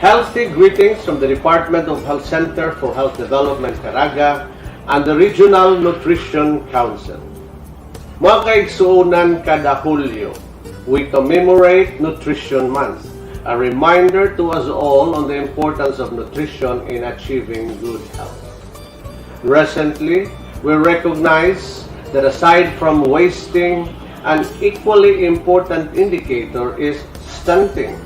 Healthy greetings from the Department of Health Center for Health Development, Caraga, and the Regional Nutrition Council. Mga kaigsuunan kada Hulyo, we commemorate Nutrition Month, a reminder to us all on the importance of nutrition in achieving good health. Recently, we recognize that aside from wasting, an equally important indicator is stunting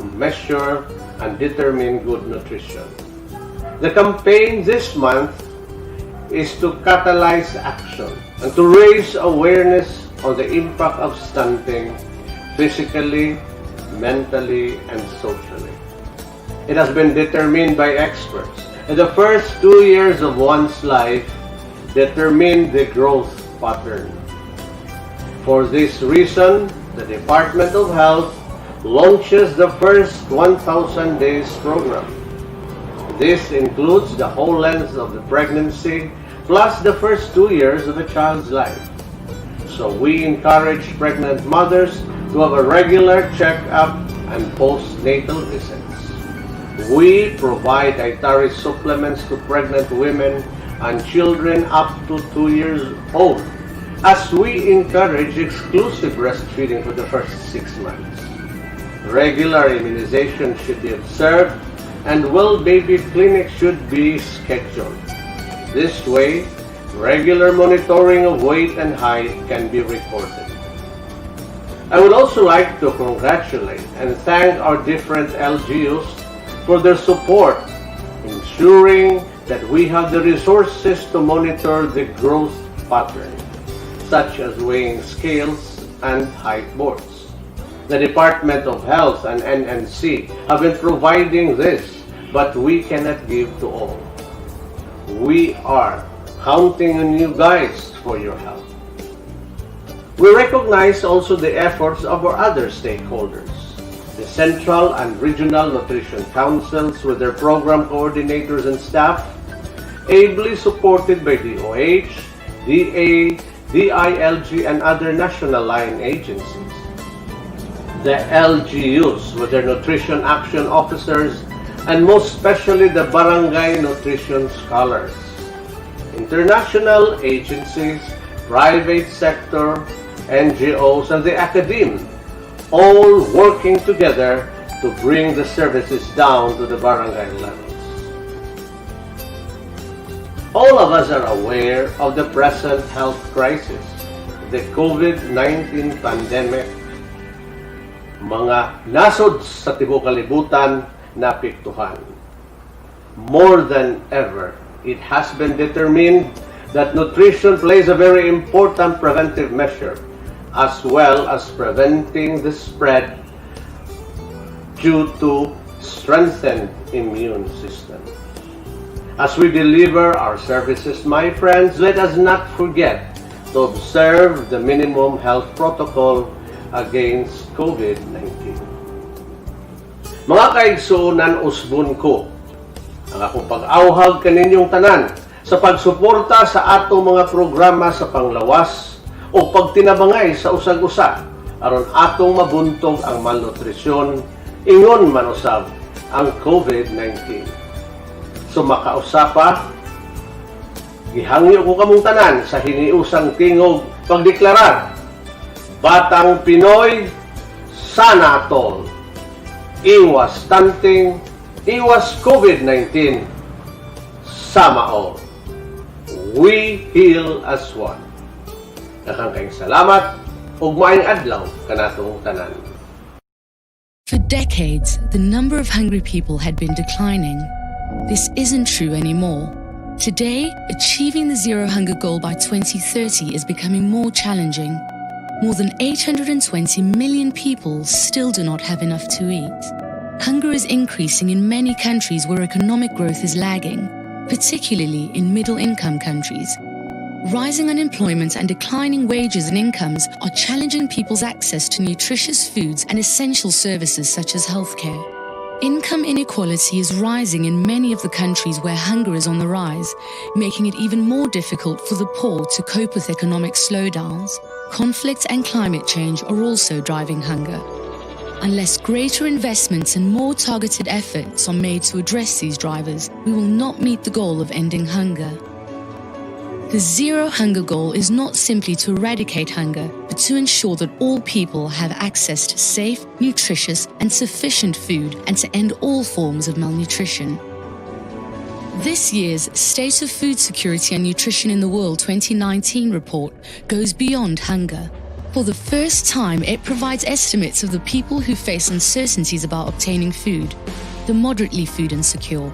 to measure and determine good nutrition. The campaign this month is to catalyze action and to raise awareness on the impact of stunting physically, mentally, and socially. It has been determined by experts that the first 2 years of one's life determine the growth pattern. For this reason, the Department of Health launches the first 1,000 days program. This includes the whole length of the pregnancy plus the first 2 years of a child's life. So we encourage pregnant mothers to have a regular checkup and postnatal visits. We provide dietary supplements to pregnant women and children up to 2 years old, as we encourage exclusive breastfeeding for the first 6 months. Regular immunization should be observed, and well baby clinics should be scheduled. This way, regular monitoring of weight and height can be recorded. I would also like to congratulate and thank our different LGUs for their support, ensuring that we have the resources to monitor the growth pattern, such as weighing scales and height boards. The Department of Health and NNC have been providing this, but we cannot give to all. We are counting on you guys for your help. We recognize also the efforts of our other stakeholders, the Central and Regional Nutrition Councils with their program coordinators and staff, ably supported by DOH, DA, DILG, and other national line agencies. The LGUs with their nutrition action officers, and most especially the barangay nutrition scholars. International agencies, private sector, NGOs, and the academe, all working together to bring the services down to the barangay levels. All of us are aware of the present health crisis, the COVID-19 pandemic, mga nasod sa tibuok kalibutan na apektuhan. More than ever, it has been determined that nutrition plays a very important preventive measure, as well as preventing the spread due to strengthened immune system. As we deliver our services, my friends, let us not forget to observe the minimum health protocol against COVID-19. Mga kaigsuunan, usbon ko ang akong pag-auhag kaninyong tanan sa pagsuporta sa atong mga programa sa panglawas o pagtinabangay sa usag-usa aron atong mabuntog ang malnutrisyon ingon man usab ang COVID-19. So makausapa, gihangyo ko kamong tanan sa hiniusang tingog pagdeklarar, Batang Pinoy, sana tol. Iwas stunting, iwas COVID-19, sama all. We heal as one. Daghang kayong salamat ug maayong adlaw kanatong tanan. For decades, the number of hungry people had been declining. This isn't true anymore. Today, achieving the zero hunger goal by 2030 is becoming more challenging. More than 820 million people still do not have enough to eat. Hunger is increasing in many countries where economic growth is lagging, particularly in middle-income countries. Rising unemployment and declining wages and incomes are challenging people's access to nutritious foods and essential services such as healthcare. Income inequality is rising in many of the countries where hunger is on the rise, making it even more difficult for the poor to cope with economic slowdowns. Conflict and climate change are also driving hunger. Unless greater investments and more targeted efforts are made to address these drivers, we will not meet the goal of ending hunger. The Zero Hunger Goal is not simply to eradicate hunger, but to ensure that all people have access to safe, nutritious, and sufficient food, and to end all forms of malnutrition. This year's State of Food Security and Nutrition in the World 2019 report goes beyond hunger. For the first time, it provides estimates of the people who face uncertainties about obtaining food, the moderately food insecure.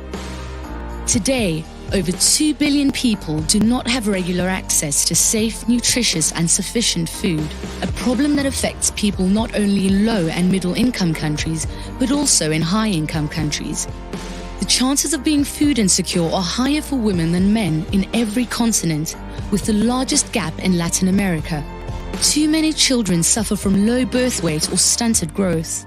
Today, over 2 billion people do not have regular access to safe, nutritious, and sufficient food, a problem that affects people not only in low and middle income countries, but also in high income countries. The chances of being food insecure are higher for women than men in every continent, with the largest gap in Latin America. Too many children suffer from low birth weight or stunted growth.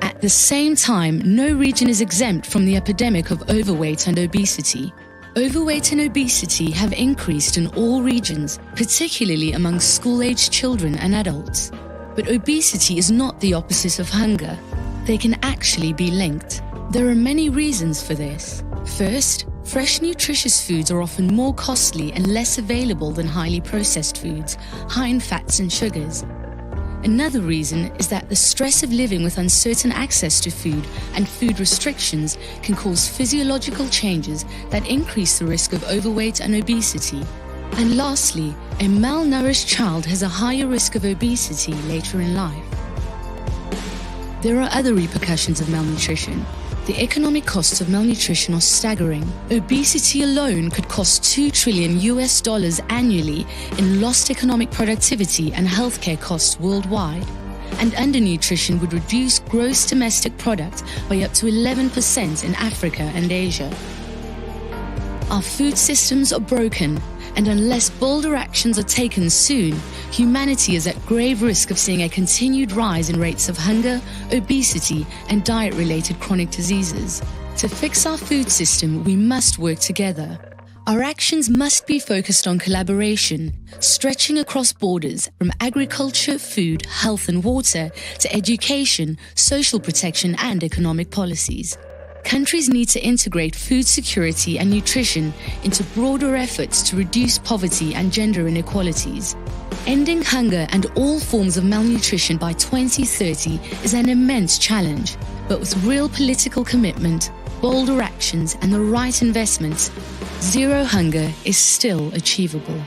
At the same time, no region is exempt from the epidemic of overweight and obesity. Overweight and obesity have increased in all regions, particularly among school-aged children and adults. But obesity is not the opposite of hunger. They can actually be linked. There are many reasons for this. First, fresh nutritious foods are often more costly and less available than highly processed foods, high in fats and sugars. Another reason is that the stress of living with uncertain access to food and food restrictions can cause physiological changes that increase the risk of overweight and obesity. And lastly, a malnourished child has a higher risk of obesity later in life. There are other repercussions of malnutrition. The economic costs of malnutrition are staggering. Obesity alone could cost $2 trillion annually in lost economic productivity and healthcare costs worldwide. And undernutrition would reduce gross domestic product by up to 11% in Africa and Asia. Our food systems are broken, and unless bolder actions are taken soon, humanity is at grave risk of seeing a continued rise in rates of hunger, obesity, and diet-related chronic diseases. To fix our food system, we must work together. Our actions must be focused on collaboration, stretching across borders from agriculture, food, health and water to education, social protection, and economic policies. Countries need to integrate food security and nutrition into broader efforts to reduce poverty and gender inequalities. Ending hunger and all forms of malnutrition by 2030 is an immense challenge, but with real political commitment, bolder actions, and the right investments, zero hunger is still achievable.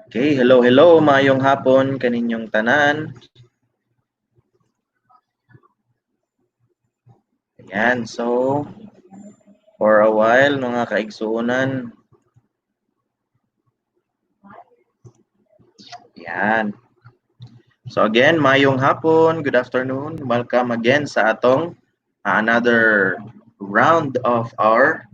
Okay, hello, maayong hapon kaninyong tanan. Ayan, so for a while mga kaigsuonan. Ayan. So again, maayong hapon, good afternoon. Welcome again sa atong another round of our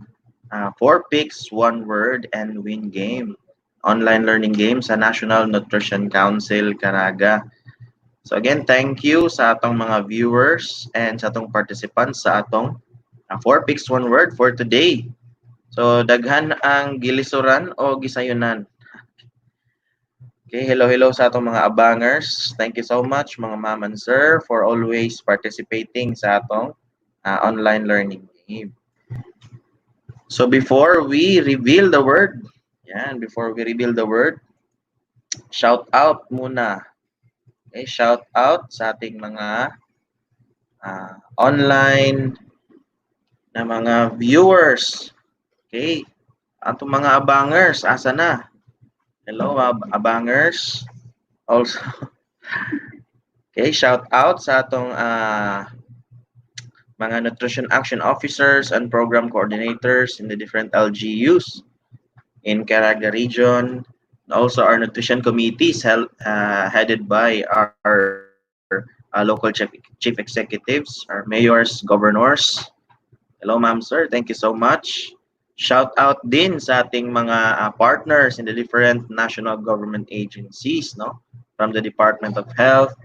4 picks, 1 word and win game. Online learning game sa National Nutrition Council, Caraga. So again, thank you sa atong mga viewers and sa atong participants sa atong 4 picks, 1 word for today. So daghan ang gilisuran o gisayunan. Okay, hello sa atong mga abangers. Thank you so much mga ma'am and sir for always participating sa atong online learning game. So before we reveal the word, shout out muna. Okay, shout out sa ating mga online na mga viewers. Okay, atong mga abangers, asa na? Hello abangers. Also, okay, shout out sa atong mga nutrition action officers and program coordinators in the different LGUs in Caraga region. Also our nutrition committees headed by our local chief executives, our mayors, governors. Hello ma'am sir, thank you so much. Shout out din sa ating mga partners in the different national government agencies, no? From the Department of Health,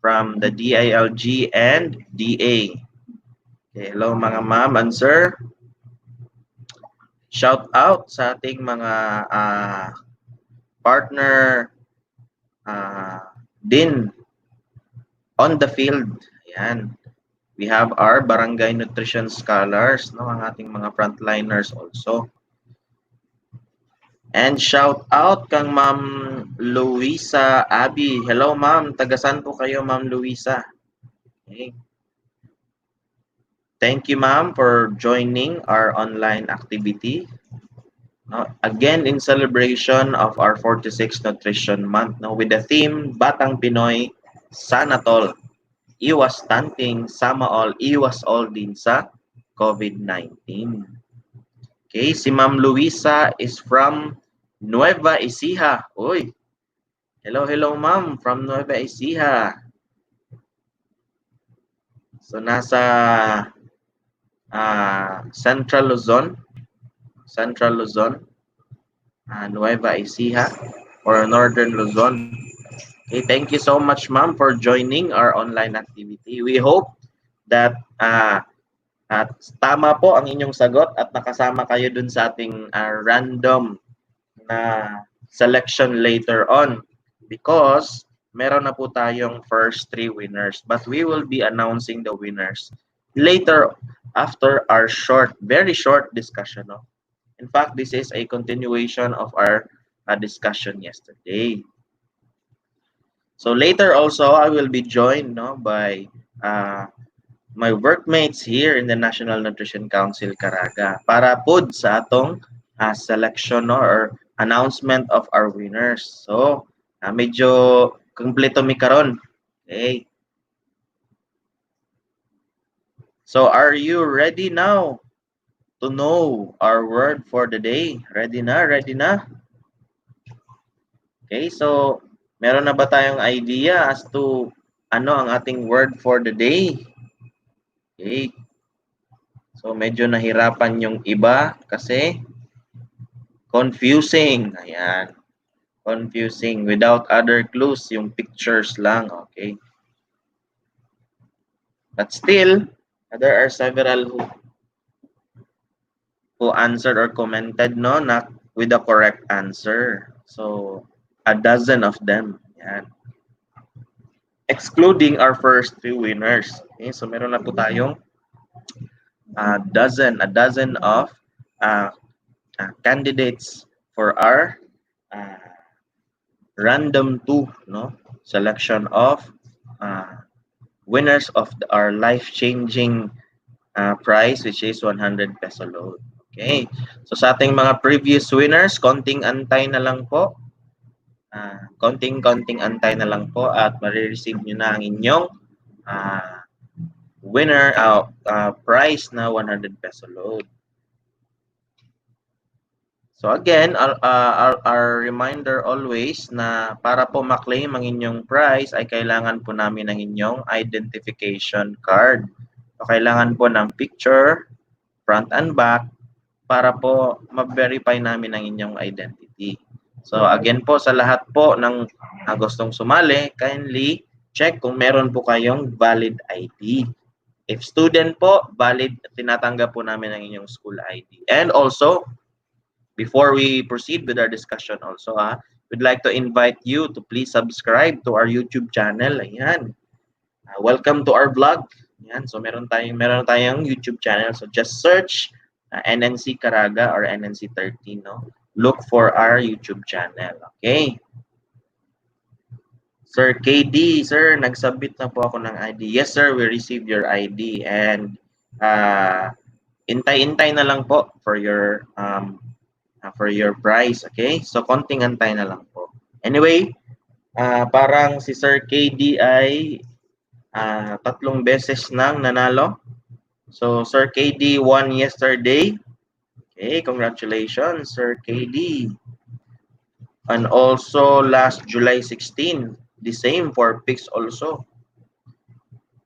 from the DILG and DA. Okay, hello mga ma'am and sir. Shout out sa ating mga partner din on the field. Ayan. We have our barangay nutrition scholars, no, ang ating mga frontliners also. And shout out kang Ma'am Luisa Abi. Hello ma'am, tagasan po kayo Ma'am Luisa. Okay. Thank you ma'am for joining our online activity. Again, in celebration of our 46th Nutrition Month, no, with the theme Batang Pinoy, Sana Tol. Iwas stunting, sama all, iwas all din sa COVID-19. Okay, si Ma'am Luisa is from Nueva Ecija. Uy, hello ma'am from Nueva Ecija. So nasa Central Luzon, Nueva Ecija or Northern Luzon. Okay, thank you so much ma'am for joining our online activity. We hope that at tama po ang inyong sagot at nakasama kayo dun sa ating random na selection later on because meron na po tayong first 3 winners, but we will be announcing the winners later after our very short discussion. No? In fact, this is a continuation of our discussion yesterday. So later also, I will be joined by my workmates here in the National Nutrition Council Caraga para pod sa atong selection or announcement of our winners. So medyo kumpleto mi karon. Okay. So are you ready now to know our word for the day? Ready na? Okay, so meron na ba tayong idea as to ano ang ating word for the day? Okay. So medyo nahirapan yung iba kasi confusing. Ayan. Confusing without other clues, yung pictures lang, okay? But still, there are several who answered or commented not with the correct answer. So, a dozen of them. Ayan. Excluding our first 3 winners. Okay, so meron na po tayong a dozen of candidates for our random 2 selection of winners of our life-changing prize, which is 100 peso load. Okay, so sa ating mga previous winners, konting antay na lang po. konting-konting antay na lang po at marireceive nyo na ang inyong winner prize na 100 peso load. So again, our reminder always na para po maklaim ang inyong prize ay kailangan po namin ng inyong identification card. So kailangan po ng picture, front and back, para po ma-verify namin ang inyong identity. So again po sa lahat po ng gustong sumali, kindly check kung meron po kayong valid ID. If student po, valid, tinatanggap po namin ang inyong school ID. And also, before we proceed with our discussion also, we'd like to invite you to please subscribe to our YouTube channel. Ayan. Welcome to our vlog. Ayan. So meron tayong YouTube channel. So just search NNC Caraga or NNC 13, no? Look for our YouTube channel. Okay. Sir KD, sir, nagsubmit na po ako ng ID. Yes, sir, we received your ID. And intay-intay na lang po for your prize. Okay? So, konting antay na lang po. Anyway, parang si Sir KD ay 3 beses nang nanalo. So, Sir KD won yesterday. Okay, congratulations, Sir KD. And also last July 16, the same for PICS also.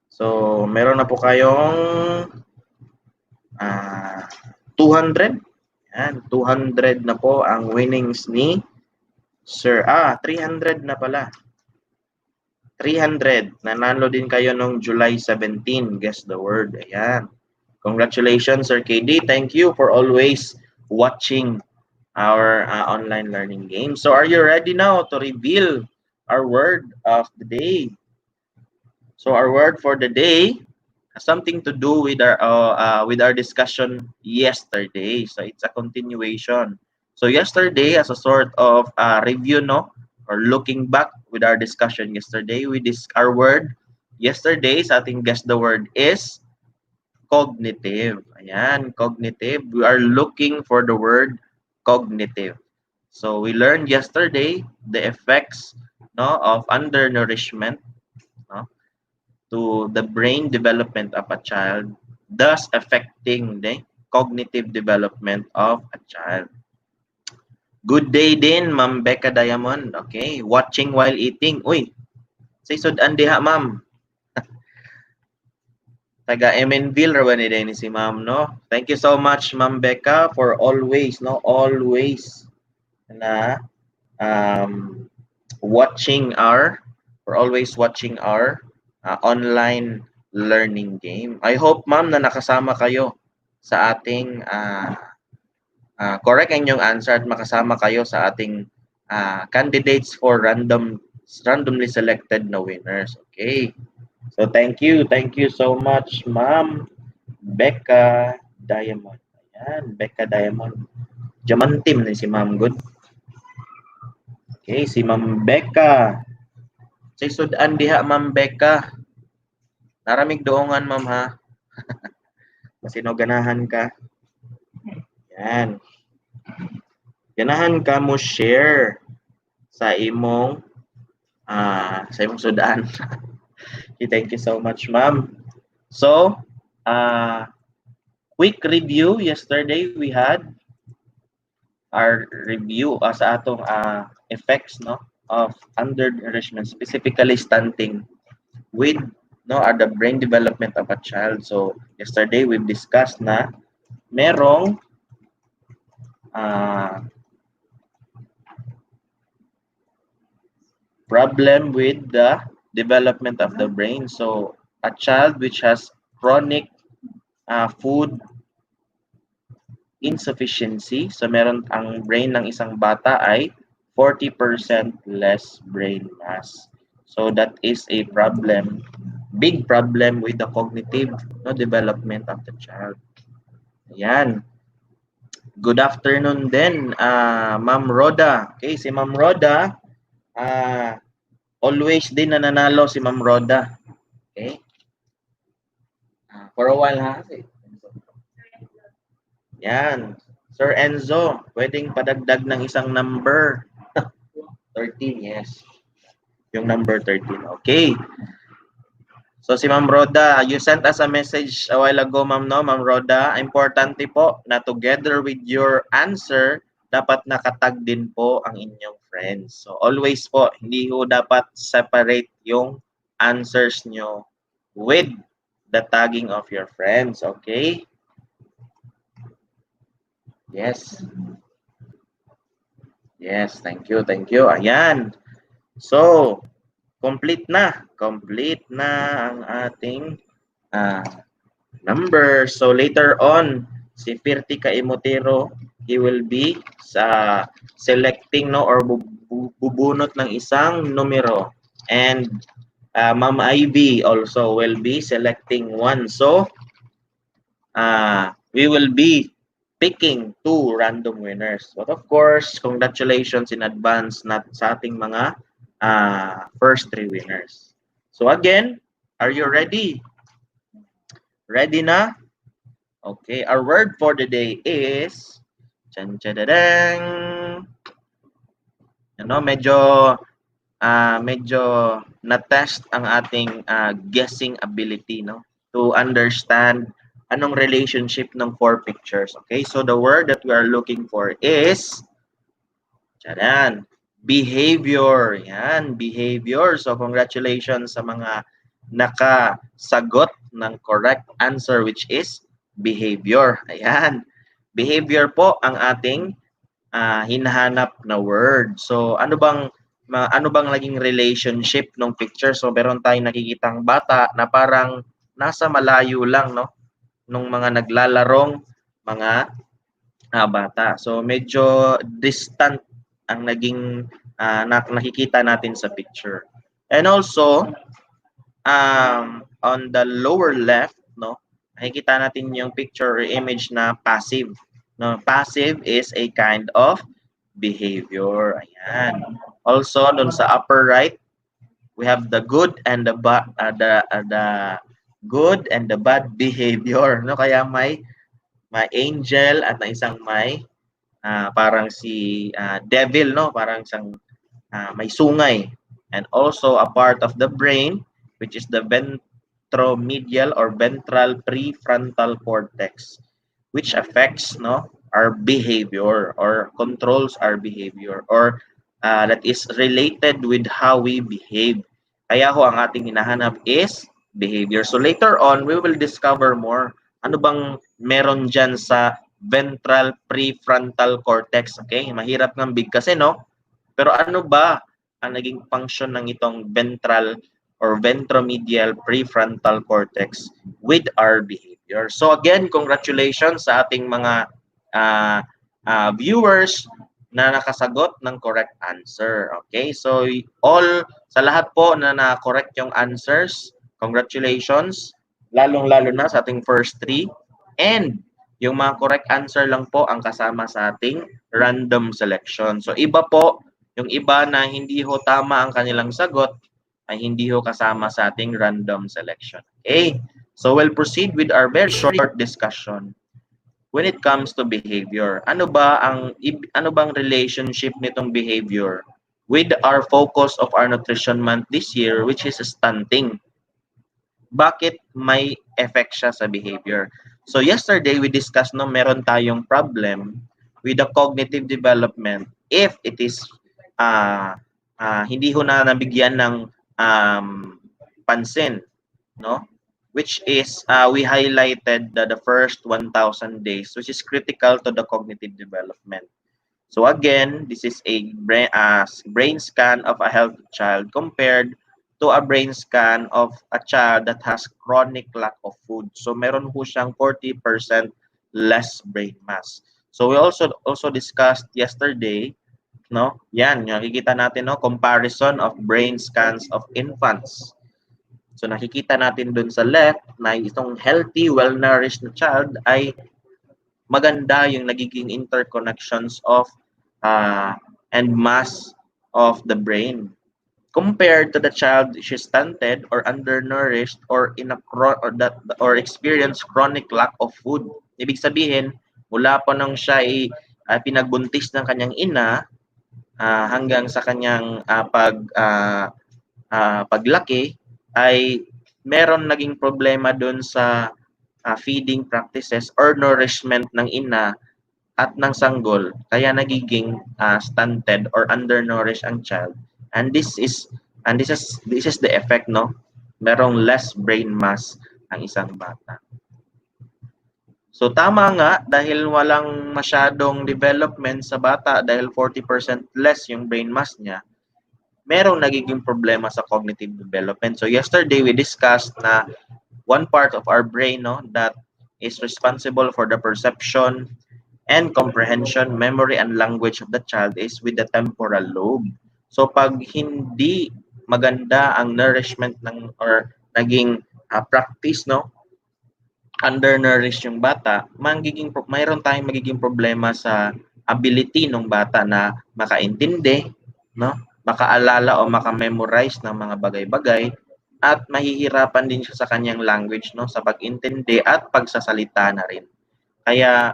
So, meron na po kayong 200. Yan, 200 na po ang winnings ni Sir. 300 na pala. 300. Nanalo din kayo nung July 17. Guess the word. Ayan. Congratulations, Sir KD. Thank you for always watching our online learning game. So are you ready now to reveal our word of the day? So our word for the day has something to do with our discussion yesterday. So it's a continuation. So yesterday, as a sort of review, no, or looking back with our discussion yesterday, our word yesterday, sa ating guess the word is cognitive. Ayan, cognitive. We are looking for the word cognitive. So we learned yesterday the effects, no, of undernourishment, no, to the brain development of a child, thus affecting the cognitive development of a child. Good day din, Ma'am Becca Diamond. Okay, watching while eating. Uy, say sudan diha, ma'am. Taga Emenville ra ba ni si ma'am, no? Thank you so much, Ma'am Becca, for always na watching our online learning game. I hope, ma'am, na nakasama kayo sa ating correct ang inyong answer at makasama kayo sa ating candidates for randomly selected na winners. Okay. So thank you so much, Ma'am Becca Diamond. Ayan, Becca Diamond. Diamantim ni si Ma'am Good. Okay, si Ma'am Becca. Say sudan diha, Ma'am Becca. Naramig doongan, ma'am, ha. Masino ganahan ka. Yan. Ganahan ka mo share sa imong sudan. Thank you so much, ma'am. So, quick review. Yesterday we had our review sa atong effects, no, of undernourishment, specifically stunting with the brain development of a child. So yesterday we've discussed na merong problem with the development of the brain. So a child which has chronic food insufficiency, so meron ang brain ng isang bata ay 40% less brain mass. So that is a problem, big problem with the cognitive development of the child. Ayan. Good afternoon din, Ma'am Roda. Okay, si Ma'am Roda, always din nananalo si Ma'am Roda. Okay? For a while, ha? Yan. Sir Enzo, pwedeng padagdag ng isang number. 13, yes. Yung number 13. Okay. So si Ma'am Roda, you sent us a message a while ago, Ma'am, no? Ma'am Roda, importante po na together with your answer, dapat nakatag din po ang inyong friends. So always po, hindi ho dapat separate yung answers nyo with the tagging of your friends. Okay? Yes. Yes, thank you, thank you. Ayan. So, complete na ang ating number. So later on, si Pirti Kaimotero, he will be sa selecting no or bubunot ng isang numero, and Ma'am Ivy also will be selecting one. So we will be picking 2 random winners. But of course, congratulations in advance sa ating mga first 3 winners. So again, are you ready? Ready na? Okay, our word for the day is medyo na-test ang ating guessing ability, no, to understand anong relationship ng 4 pictures. Okay, so the word that we are looking for is behavior. Yan, behavior. So congratulations sa mga nakasagot ng correct answer, which is behavior. Ayan. Behavior po ang ating hinahanap na word. So ano bang naging relationship ng picture? So meron tayong nakikitang bata na parang nasa malayo lang, no, nung mga naglalarong mga bata. So medyo distant ang naging nakikita natin sa picture. And also on the lower left, no, nakikita natin yung picture or image na passive. No, passive is a kind of behavior. Ayan. Also, dun sa upper right, we have the good and the bad, the good and the bad behavior. No, kaya may angel at na isang may parang si devil, no, parang isang may sungay. And also a part of the brain, which is the ventromedial or ventral prefrontal cortex, which affects, no, our behavior or controls our behavior, or that is related with how we behave. Kaya ho ang ating hinahanap is behavior. So later on, we will discover more. Ano bang meron dyan sa ventral prefrontal cortex? Okay, mahirap ng big kasi, no? Pero ano ba ang naging function ng itong ventral or ventromedial prefrontal cortex with our behavior? So again, congratulations sa ating mga viewers na nakasagot ng correct answer. Okay, so sa lahat po na na-correct yung answers, congratulations, lalong-lalo na sa ating first 3. And yung mga correct answer lang po ang kasama sa ating random selection. So iba po, yung iba na hindi ho tama ang kanilang sagot ay hindi ho kasama sa ating random selection. Okay, so we'll proceed with our very short discussion when it comes to behavior. Ano bang relationship nitong behavior with our focus of our nutrition month this year, which is stunting? Bakit may effect siya sa behavior? So yesterday we discussed, no, meron tayong problem with the cognitive development if it is hindi ho na nabigyan ng pansin, no? Which is we highlighted the first 1,000 days, which is critical to the cognitive development. So again, this is a brain scan of a healthy child compared to a brain scan of a child that has chronic lack of food. So meron po siyang 40% less brain mass. So we also discussed yesterday, no? Yan, nakikita natin, no, comparison of brain scans of infants. So nakikita natin dun sa left na itong healthy, well-nourished na child ay maganda yung nagiging interconnections of and mass of the brain compared to the child which is stunted or undernourished or experience chronic lack of food. Ibig sabihin, mula pa nang siya ay pinagbuntis ng kanyang ina, hanggang sa kanyang paglaki ay meron naging problema doon sa feeding practices or nourishment ng ina at ng sanggol, kaya nagiging stunted or undernourished ang child. And this is the effect, no? Merong less brain mass ang isang bata. So tama nga, dahil walang masyadong development sa bata, dahil 40% less yung brain mass niya, merong nagiging problema sa cognitive development. So yesterday we discussed na one part of our brain, no, that is responsible for the perception and comprehension, memory, and language of the child is with the temporal lobe. So pag hindi maganda ang nourishment ng or naging practice, no, undernourished yung bata, mayroon tayong magiging problema sa ability ng bata na makaintindi, no, makaalala o makamemorize ng mga bagay-bagay, at mahihirapan din siya sa kanyang language, no, sa pag-intindi at pagsasalita na rin. Kaya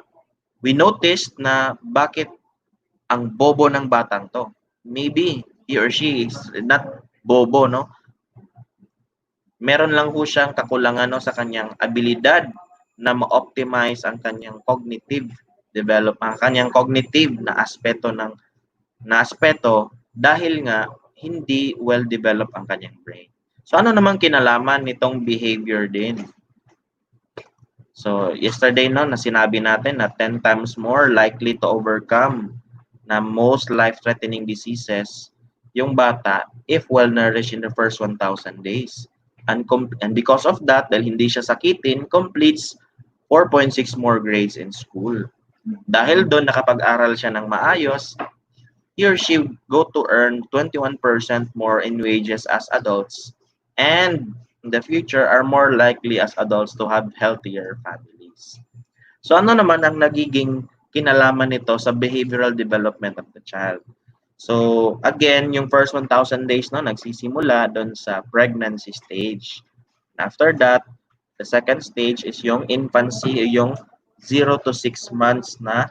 we noticed na bakit ang bobo ng batang to. Maybe he or she is not bobo, no? Meron lang ho siyang kakulangan, no, sa kanyang abilidad na ma-optimize ang kanyang cognitive ang kanyang cognitive na aspeto dahil nga hindi well developed ang kanyang brain. So ano naman kinalaman nitong behavior din? So yesterday, no, na sinabi natin na 10 times more likely to overcome na most life-threatening diseases yung bata if well nourished in the first 1,000 days. And because of that, dahil hindi siya sakitin, completes 4.6 more grades in school. Dahil doon nakapag-aral siya ng maayos, he or she go to earn 21% more in wages as adults, and in the future are more likely as adults to have healthier families. So ano naman ang nagiging kinalaman nito sa behavioral development of the child? So again, yung first 1,000 days, no, nagsisimula doon sa pregnancy stage. After that, the second stage is yung infancy, yung 0 to 6 months na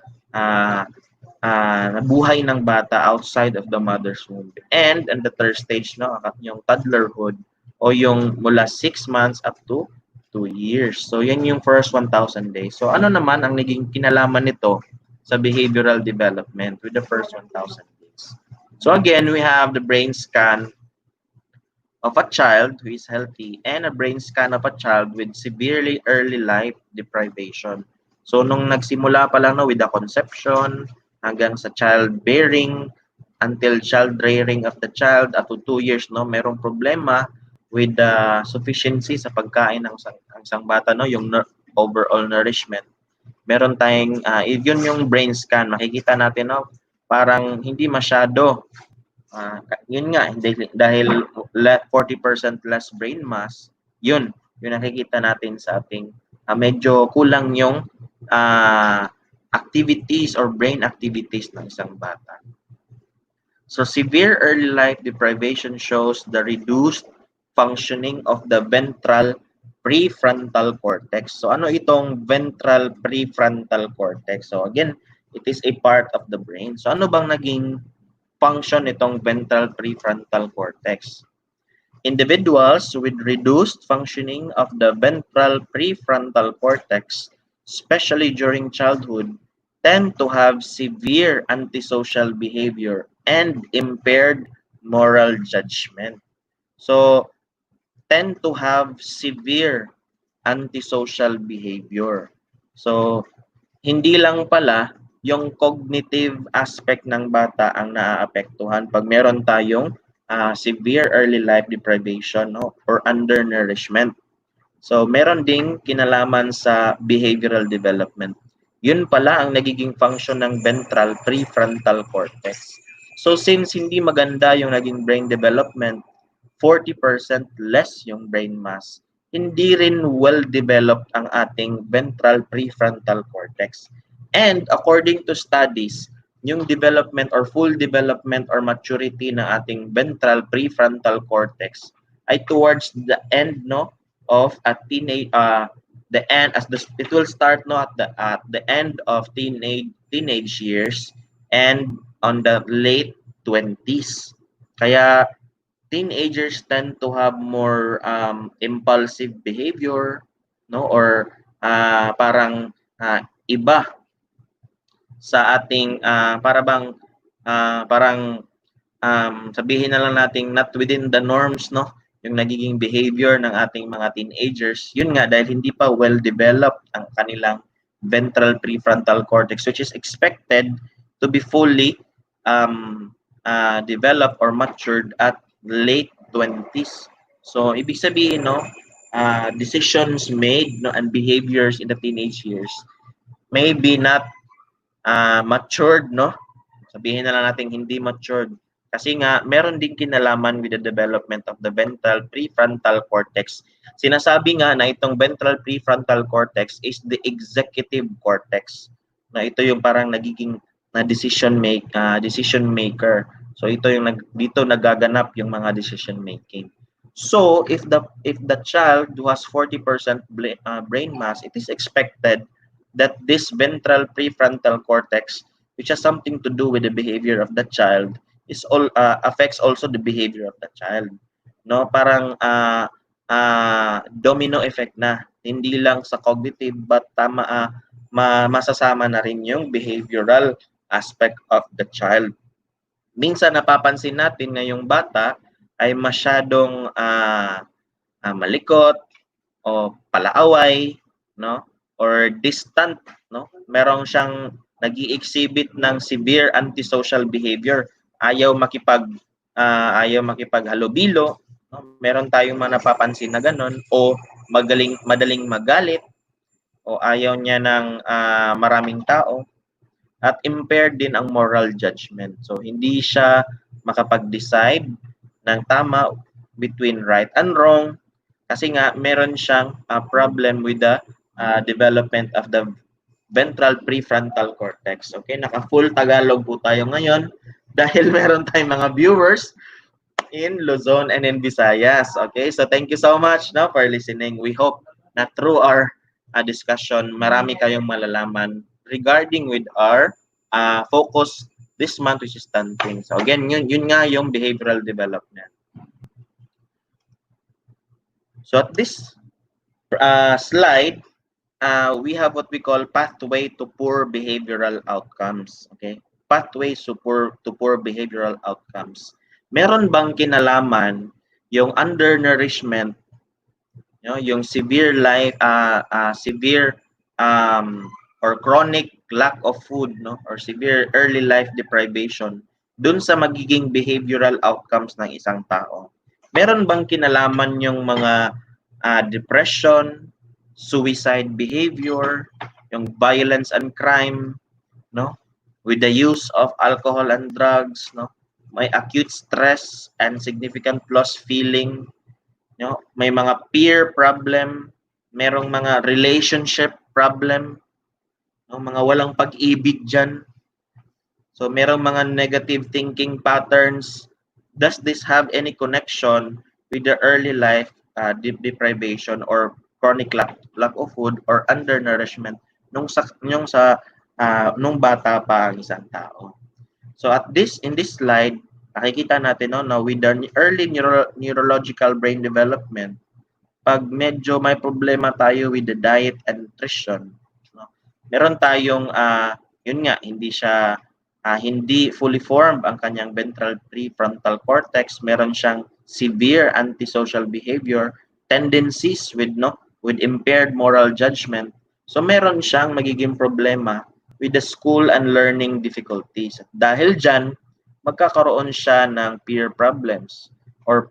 buhay ng bata outside of the mother's womb. And the third stage, no, yung toddlerhood o yung mula 6 months up to 2 years. So yan yung first 1,000 days. So ano naman ang naging kinalaman nito sa behavioral development with the first 1,000 days? So again, we have the brain scan of a child who is healthy and a brain scan of a child with severely early life deprivation. So nung nagsimula pa lang, no, with the conception hanggang sa childbearing until child rearing of the child up to 2 years, no, merong problema with the sufficiency sa pagkain ng isang bata, no, yung overall nourishment. Meron tayong yun yung brain scan, makikita natin, no, parang hindi masyado yun nga, dahil 40% less brain mass, yun nakikita natin sa ating medyo kulang yung activities or brain activities ng isang bata. So severe early life deprivation shows the reduced functioning of the ventral prefrontal cortex. So ano itong ventral prefrontal cortex? So again, it is a part of the brain. So ano bang naging function itong ventral prefrontal cortex? Individuals with reduced functioning of the ventral prefrontal cortex, especially during childhood, tend to have severe antisocial behavior and impaired moral judgment. So, tend to have severe antisocial behavior. So, hindi lang pala yung cognitive aspect ng bata ang naaapektuhan pag meron tayong severe early life deprivation, no, or undernourishment. So meron ding kinalaman sa behavioral development. Yun pala ang nagiging function ng ventral prefrontal cortex. So since hindi maganda yung naging brain development, 40% less yung brain mass, hindi rin well developed ang ating ventral prefrontal cortex. And according to studies, yung development or full development or maturity ng ating ventral prefrontal cortex ay towards the end, no, of a teenage it will start, no, at the end of teenage years and on the late 20s. Kaya teenagers tend to have more impulsive behavior, no, or iba sa ating parang sabihin na lang nating not within the norms, no, yung nagiging behavior ng ating mga teenagers. Yun nga, dahil hindi pa well developed ang kanilang ventral prefrontal cortex, which is expected to be fully developed or matured at late 20s. So ibig sabihin, no, decisions made, no, and behaviors in the teenage years may be not matured, no? Sabihin na lang natin hindi matured. Kasi nga, meron din kinalaman with the development of the ventral prefrontal cortex. Sinasabi nga na itong ventral prefrontal cortex is the executive cortex. Na ito yung parang nagiging na decision maker. So ito yung dito nagaganap yung mga decision making. So if the child who has 40% brain mass, it is expected that this ventral prefrontal cortex, which has something to do with the behavior of the child, affects also the behavior of the child. No, parang domino effect na, hindi lang sa cognitive but masasama na rin yung behavioral aspect of the child. Minsan napapansin natin na yung bata ay masyadong malikot o palaaway, no, or distant, no? Merong siyang nag-i-exhibit ng severe antisocial behavior. Ayaw makipaghalubilo, no? Meron tayong mga napapansin na ganun, o madaling magalit, o ayaw niya ng maraming tao, at impaired din ang moral judgment. So hindi siya makapag-decide ng tama between right and wrong kasi nga meron siyang problem with the development of the ventral prefrontal cortex. Okay, naka-full Tagalog po tayo ngayon dahil meron tayong mga viewers in Luzon and in Visayas. Okay, so thank you so much, no, for listening. We hope na through our discussion, marami kayong malalaman regarding with our focus this month, which is stunting. So again, yun nga yung behavioral development. So at this slide, we have what we call pathway to poor behavioral outcomes. Okay, pathways to poor behavioral outcomes. Meron bang kinalaman yung undernourishment, you know, yung severe or chronic lack of food, no, or severe early life deprivation dun sa magiging behavioral outcomes ng isang tao? Meron bang kinalaman yung mga depression, suicide behavior, yung violence and crime, no, with the use of alcohol and drugs, no, may acute stress and significant loss feeling, no, may mga peer problem, merong mga relationship problem, no, mga walang pag-ibig dyan. So merong mga negative thinking patterns. Does this have any connection with the early life deprivation or chronic lack of food or undernourishment nung nung bata pa ang isang tao? So in this slide, nakikita natin, no, na with the early neurological brain development, pag medyo may problema tayo with the diet and nutrition, no, meron tayong yun nga, hindi fully formed ang kanyang ventral prefrontal cortex, meron siyang severe antisocial behavior, tendencies with impaired moral judgment. So meron siyang magiging problema with the school and learning difficulties. Dahil dyan, magkakaroon siya ng peer problems or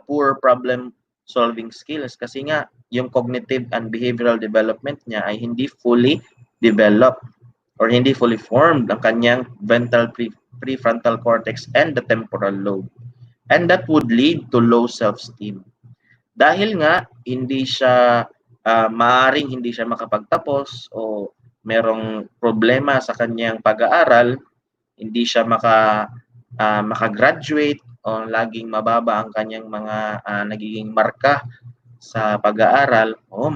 poor problem solving skills kasi nga yung cognitive and behavioral development niya ay hindi fully developed or hindi fully formed ang kanyang ventral prefrontal cortex and the temporal lobe. And that would lead to low self-esteem. Dahil nga maaaring hindi siya makapagtapos o merong problema sa kanyang pag-aaral, hindi siya makagraduate o laging mababa ang kanyang mga nagiging marka sa pag-aaral, no?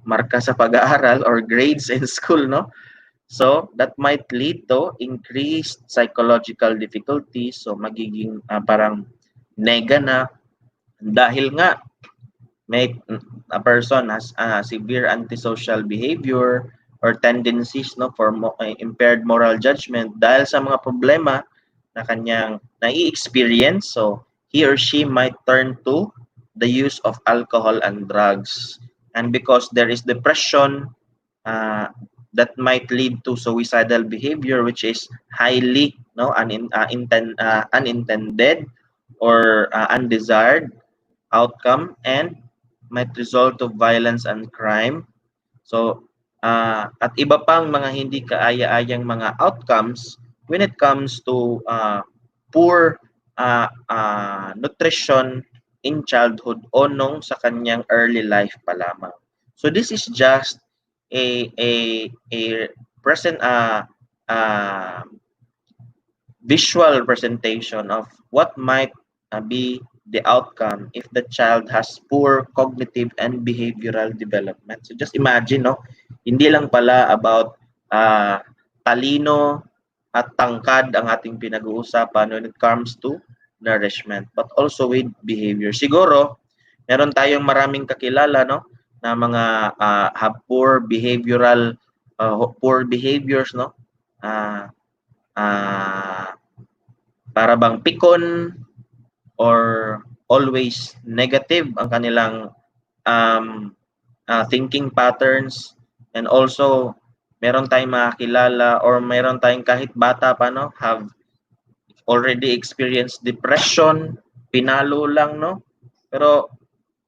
Marka sa pag-aaral or grades in school, no? So that might lead to increased psychological difficulties. So magiging parang nega na dahil nga may a person has severe antisocial behavior or tendencies no for impaired moral judgment dahil sa mga problema na kanyang nai-experience. So he or she might turn to the use of alcohol and drugs. And because there is depression, that might lead to suicidal behavior, which is highly unintended or undesired outcome, and might result to violence and crime. So, at iba pang mga hindi kaaya-ayang mga outcomes when it comes to poor nutrition in childhood o nung sa kanyang early life pa lamang. So this is just a present visual presentation of what might be the outcome if the child has poor cognitive and behavioral development. So just imagine, no, hindi lang pala about talino at tangkad ang ating pinag-uusapan when it comes to nourishment, but also with behavior. Siguro, meron tayong maraming kakilala, no, na mga have poor behavioral, poor behaviors, no, para bang pikon or always negative ang kanilang thinking patterns, and also meron tayong makakilala or meron tayong kahit bata pa no have already experienced depression, pinalo lang no, pero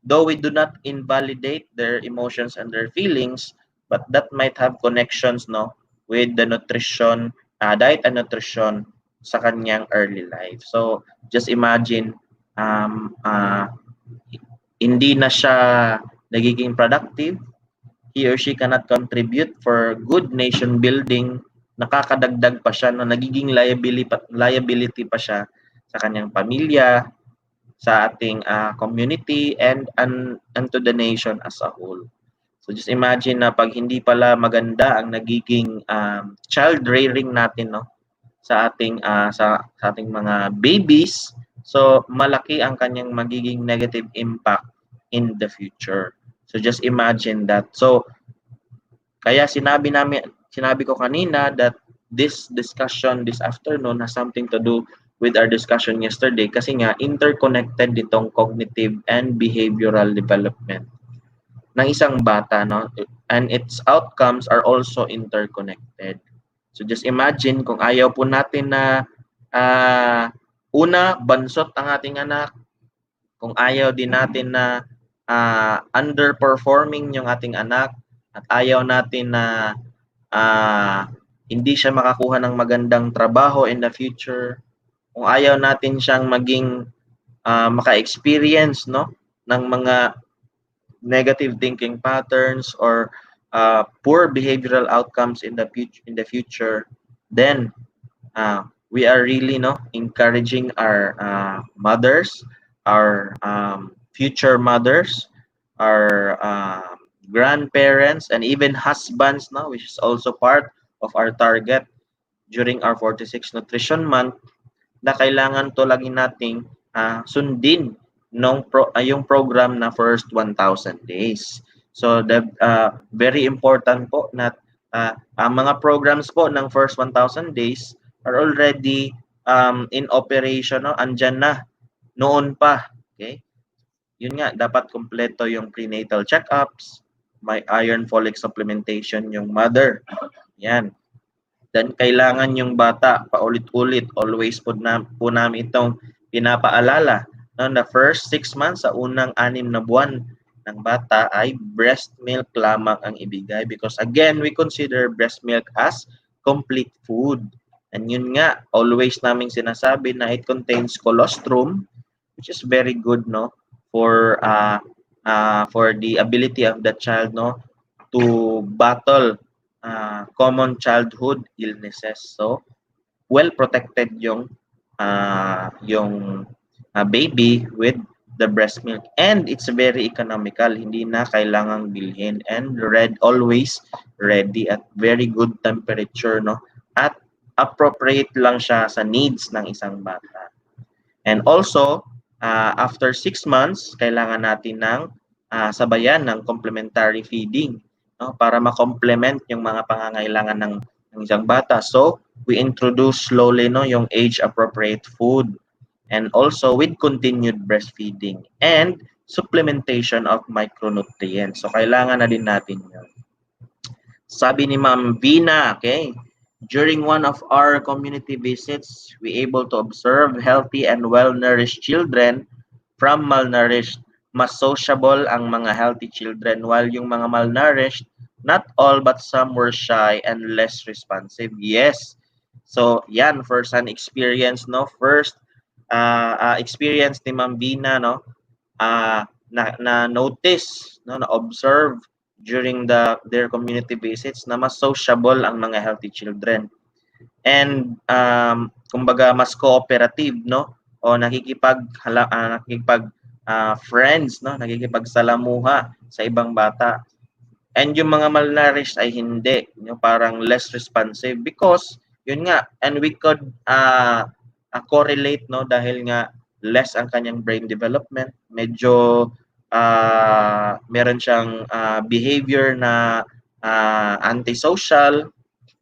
though we do not invalidate their emotions and their feelings, but that might have connections no with the nutrition, diet and nutrition sa kanyang early life. So just imagine hindi na siya nagiging productive, he or she cannot contribute for good nation building, nakakadagdag pa siya na nagiging liability pa siya sa kanyang pamilya, sa ating community, and to the nation as a whole. So just imagine na pag hindi pala maganda ang nagiging child rearing natin no sa ating mga babies, so malaki ang kanyang magiging negative impact in the future. So just imagine that. So kaya sinabi ko kanina that this discussion this afternoon has something to do with our discussion yesterday kasi nga interconnected ditong cognitive and behavioral development ng isang bata no, and its outcomes are also interconnected. So just imagine kung ayaw po natin na una bansot ang ating anak, kung ayaw din natin na underperforming yung ating anak, at ayaw natin na hindi siya makakuha ng magandang trabaho in the future, kung ayaw natin siyang maging maka-experience no ng mga negative thinking patterns or poor behavioral outcomes in the future, then we are really no encouraging our mothers, our future mothers, our grandparents, and even husbands now, which is also part of our target during our 46 Nutrition Month, na kailangan to lagi nating sundin yung program na first 1,000 days. So the very important po na ang mga programs po ng first 1,000 days are already in operation, no? Andyan na noon pa. Okay? Yun nga, dapat kumpleto yung prenatal checkups, may iron folic supplementation yung mother. Yan. Then kailangan yung bata paulit-ulit, always po namin itong pinapaalala. No, the first 6 months, sa unang 6 na buwan ng bata ay breast milk lamang ang ibigay, because again, we consider breast milk as complete food. And yun nga, always naming sinasabi na it contains colostrum, which is very good no for the ability of the child no to battle common childhood illnesses. So well protected yung baby with the breast milk, and it's very economical, hindi na kailangang bilhin, and always ready at very good temperature, no, at appropriate lang siya sa needs ng isang bata. And also after 6 months kailangan natin ng sabayan ng complementary feeding, no, para ma-complement yung mga pangangailangan ng isang bata. So we introduce slowly, no, yung age appropriate food, and also with continued breastfeeding and supplementation of micronutrients. So kailangan na din natin yun. Sabi ni Ma'am Vina, okay, during one of our community visits, we able to observe healthy and well-nourished children from malnourished. Mas sociable ang mga healthy children, while yung mga malnourished, not all but some were shy and less responsive. Yes. So yan, first-hand experience, no? First experience ni Ma'am Bina, no? Na notice, no, na observe during their community visits na mas sociable ang mga healthy children, and kumbaga mas cooperative, no, o nakikipag friends, no, nakikipagsalamuha sa ibang bata, and yung mga malnourished ay hindi, yung parang less responsive, because yun nga, and we could correlate, no, dahil nga less ang kanyang brain development, medyo meron siyang behavior na antisocial,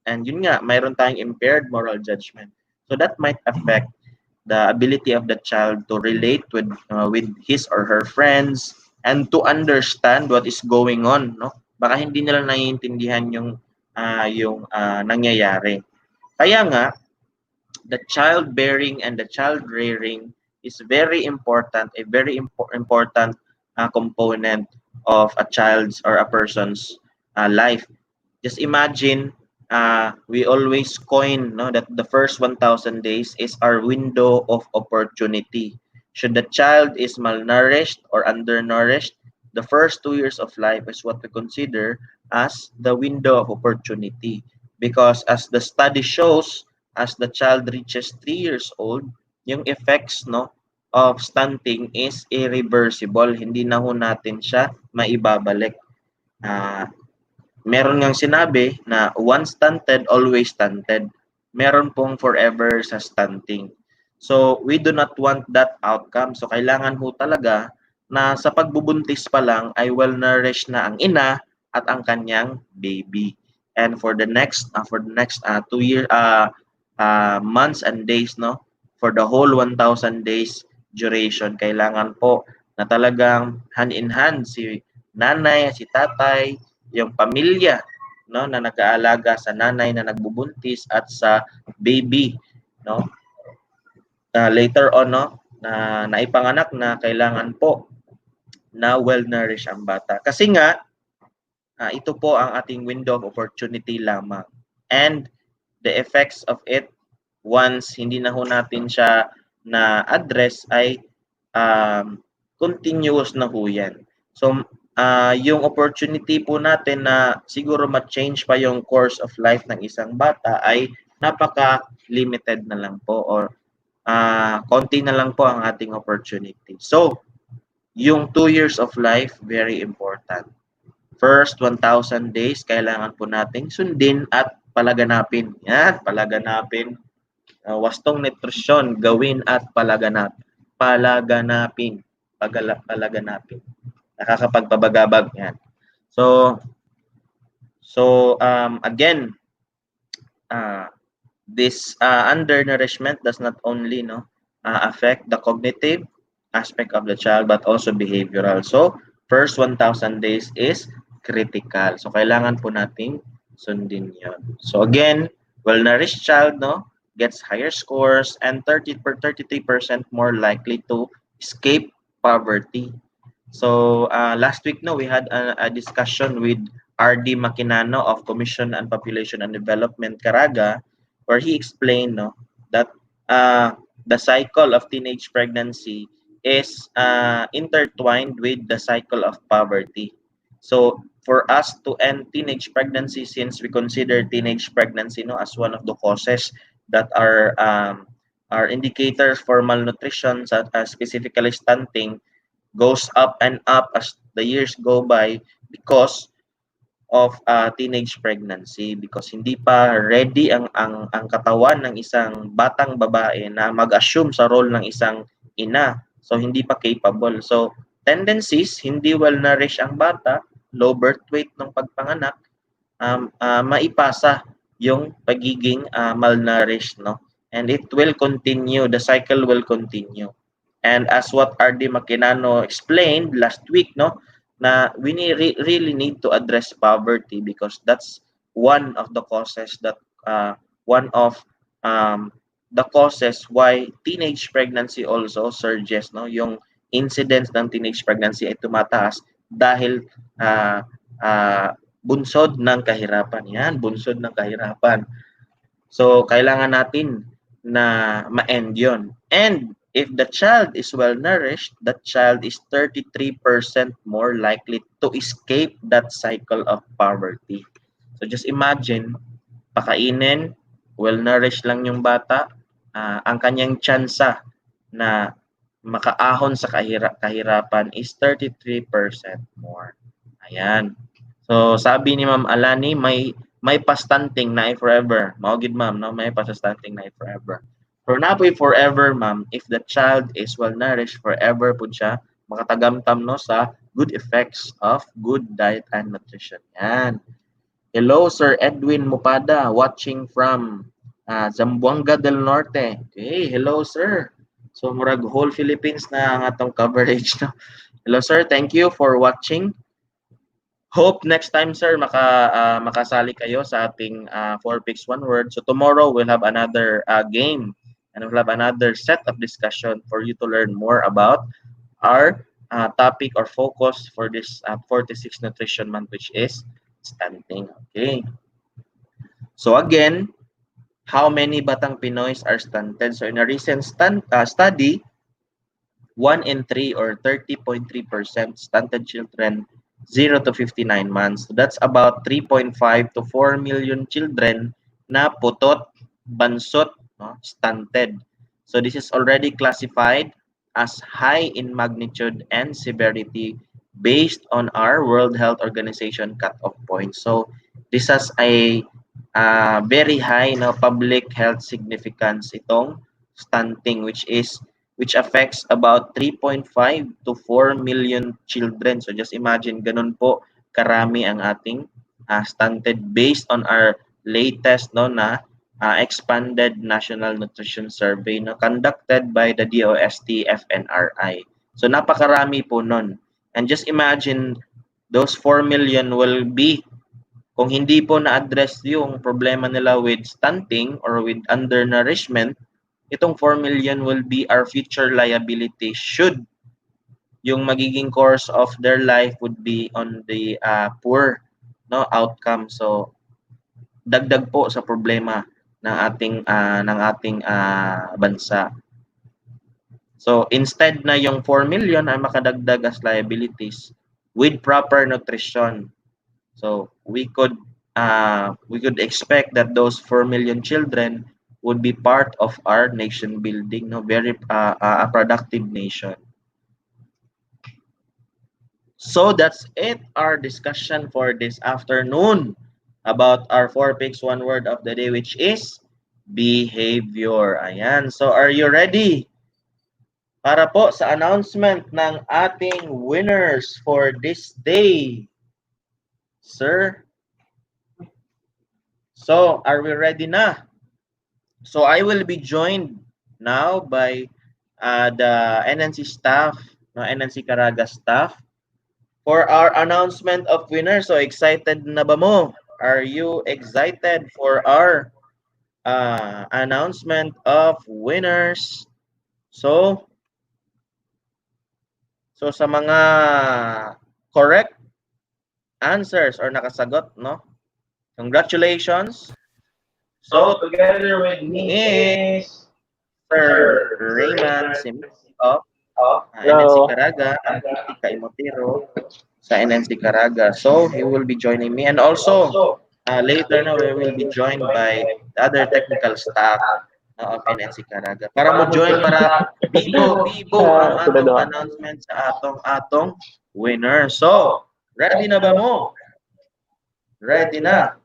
and yun nga, mayroon tayong impaired moral judgment. So that might affect the ability of the child to relate with his or her friends and to understand what is going on, no? Baka hindi nila naiintindihan yung nangyayari. Kaya nga, the childbearing and the child rearing is very important, a very important component of a child's or a person's life. Just imagine, we always coin, no, that the first 1,000 days is our window of opportunity. Should the child is malnourished or undernourished, the first 2 years of life is what we consider as the window of opportunity. Because as the study shows, as the child reaches 3 years old, yung effects, no, of stunting is irreversible. Hindi na ho natin siya maibabalik. Meron ngang sinabi na once stunted, always stunted. Meron pong forever sa stunting. So we do not want that outcome. So kailangan ho talaga na sa pagbubuntis pa lang ay well-nourished na ang ina at ang kanyang baby. And for the next 2 years months and days, no, for the whole 1,000 days duration, kailangan po na talagang hand in hand si nanay, si tatay, yung pamilya, no, na nag-aalaga sa nanay na nagbubuntis at sa baby, no, later on, no, na naipanganak na, kailangan po na well-nourished ang bata. Kasi nga, ito po ang ating window of opportunity lamang. And the effects of it, once hindi na ho natin siya na-address, ay continuous na ho yan. So, yung opportunity po natin na siguro ma-change pa yung course of life ng isang bata ay napaka-limited na lang po, or konti na lang po ang ating opportunity. So, yung 2 years of life, very important. First 1,000 days, kailangan po nating sundin at palaganapin. Yan, palaganapin. Wastong nutrisyon, gawin at palaganapin. Palaganapin. Nakakapagpabagabag yan. So again, this undernourishment does not only, no, affect the cognitive aspect of the child but also behavioral. So first 1,000 days is critical. So kailangan po nating sundin yon. So again, well-nourished child, no, gets higher scores and 33% more likely to escape poverty. So last week, no, we had a discussion with R.D. Maquinano of Commission on Population and Development, Caraga, where he explained, no, that the cycle of teenage pregnancy is intertwined with the cycle of poverty. So for us to end teenage pregnancy, since we consider teenage pregnancy, no, as one of the causes that are indicators for malnutrition, specifically stunting, goes up and up as the years go by because of teenage pregnancy, because hindi pa ready ang katawan ng isang batang babae na mag-assume sa role ng isang ina. So hindi pa capable. So tendencies, hindi well nourished ang bata, low birth weight ng pagpanganak, maipasa yung pagiging malnourished, no? And it will continue, the cycle will continue. And as what RD Maquinano explained last week, no, na we really need to address poverty, because that's one of the causes that one of the causes why teenage pregnancy also surges, no? Yung incidence ng teenage pregnancy ay tumataas dahil uh, uh, bunsod ng kahirapan. Yan, bunsod ng kahirapan. So, kailangan natin na ma-end yun. And if the child is well-nourished, that child is 33% more likely to escape that cycle of poverty. So, just imagine, pakainin, well-nourished lang yung bata, ang kanyang tsansa na makaahon sa kahirapan is 33% more. Ayan. So, sabi ni Ma'am Alani, may pastanting na forever. Maugid ma'am, no? May pastanting na forever. For na po forever, ma'am, if the child is well nourished, forever po siya makatagamtam, no, sa good effects of good diet and nutrition. Yan. Hello, Sir Edwin Mupada, watching from Zamboanga del Norte. Okay, hello, sir. So, murag whole Philippines na ang atong coverage, no? Hello, sir. Thank you for watching. Hope next time, sir, makasali kayo sa ating 4 Picks 1 Word. So tomorrow we'll have another game, and we'll have another set of discussion for you to learn more about our topic or focus for this 46 Nutrition Month, which is stunting. Okay. So again, how many Batang Pinoys are stunted? So in a recent study, 1 in 3 or 30.3% stunted children 0 to 59 months. So that's about 3.5 to 4 million children na putot, bansot, no, stunted. So this is already classified as high in magnitude and severity based on our World Health Organization cutoff point. So this has a very high, no, public health significance itong stunting, which affects about 3.5 to 4 million children. So just imagine, ganun po karami ang ating stunted based on our latest, no, na expanded National Nutrition Survey, no, conducted by the DOST FNRI. So napakarami po nun. And just imagine, those 4 million will be, kung hindi po na-address yung problema nila with stunting or with undernourishment, itong 4 million will be our future liability should yung magiging course of their life would be on the poor, no, outcome. So dagdag po sa problema ng ating bansa. So instead na yung 4 million ay makadagdag as liabilities with proper nutrition. So we could expect that those 4 million children would be part of our nation building, no, very a productive nation. So that's it, our discussion for this afternoon about our 4 Picks 1 Word of the day, which is behavior. Ayan. So are you ready para po sa announcement ng ating winners for this day, sir? So are we ready na? So I will be joined now by the NNC staff, no, NNC Caraga staff, for our announcement of winners. So excited na ba mo? Are you excited for our announcement of winners? So sa mga correct answers or nakasagot, no? Congratulations. So together with me is Sir Raymond Simis of NNC Caraga and Tika Imotero sa NNC Caraga. So he will be joining me, and also later na we will be joined by the other technical staff of NNC Caraga. Para mo join para bibo ang Sila atong doon. announcement sa atong winner. So, ready na ba mo? Ready na.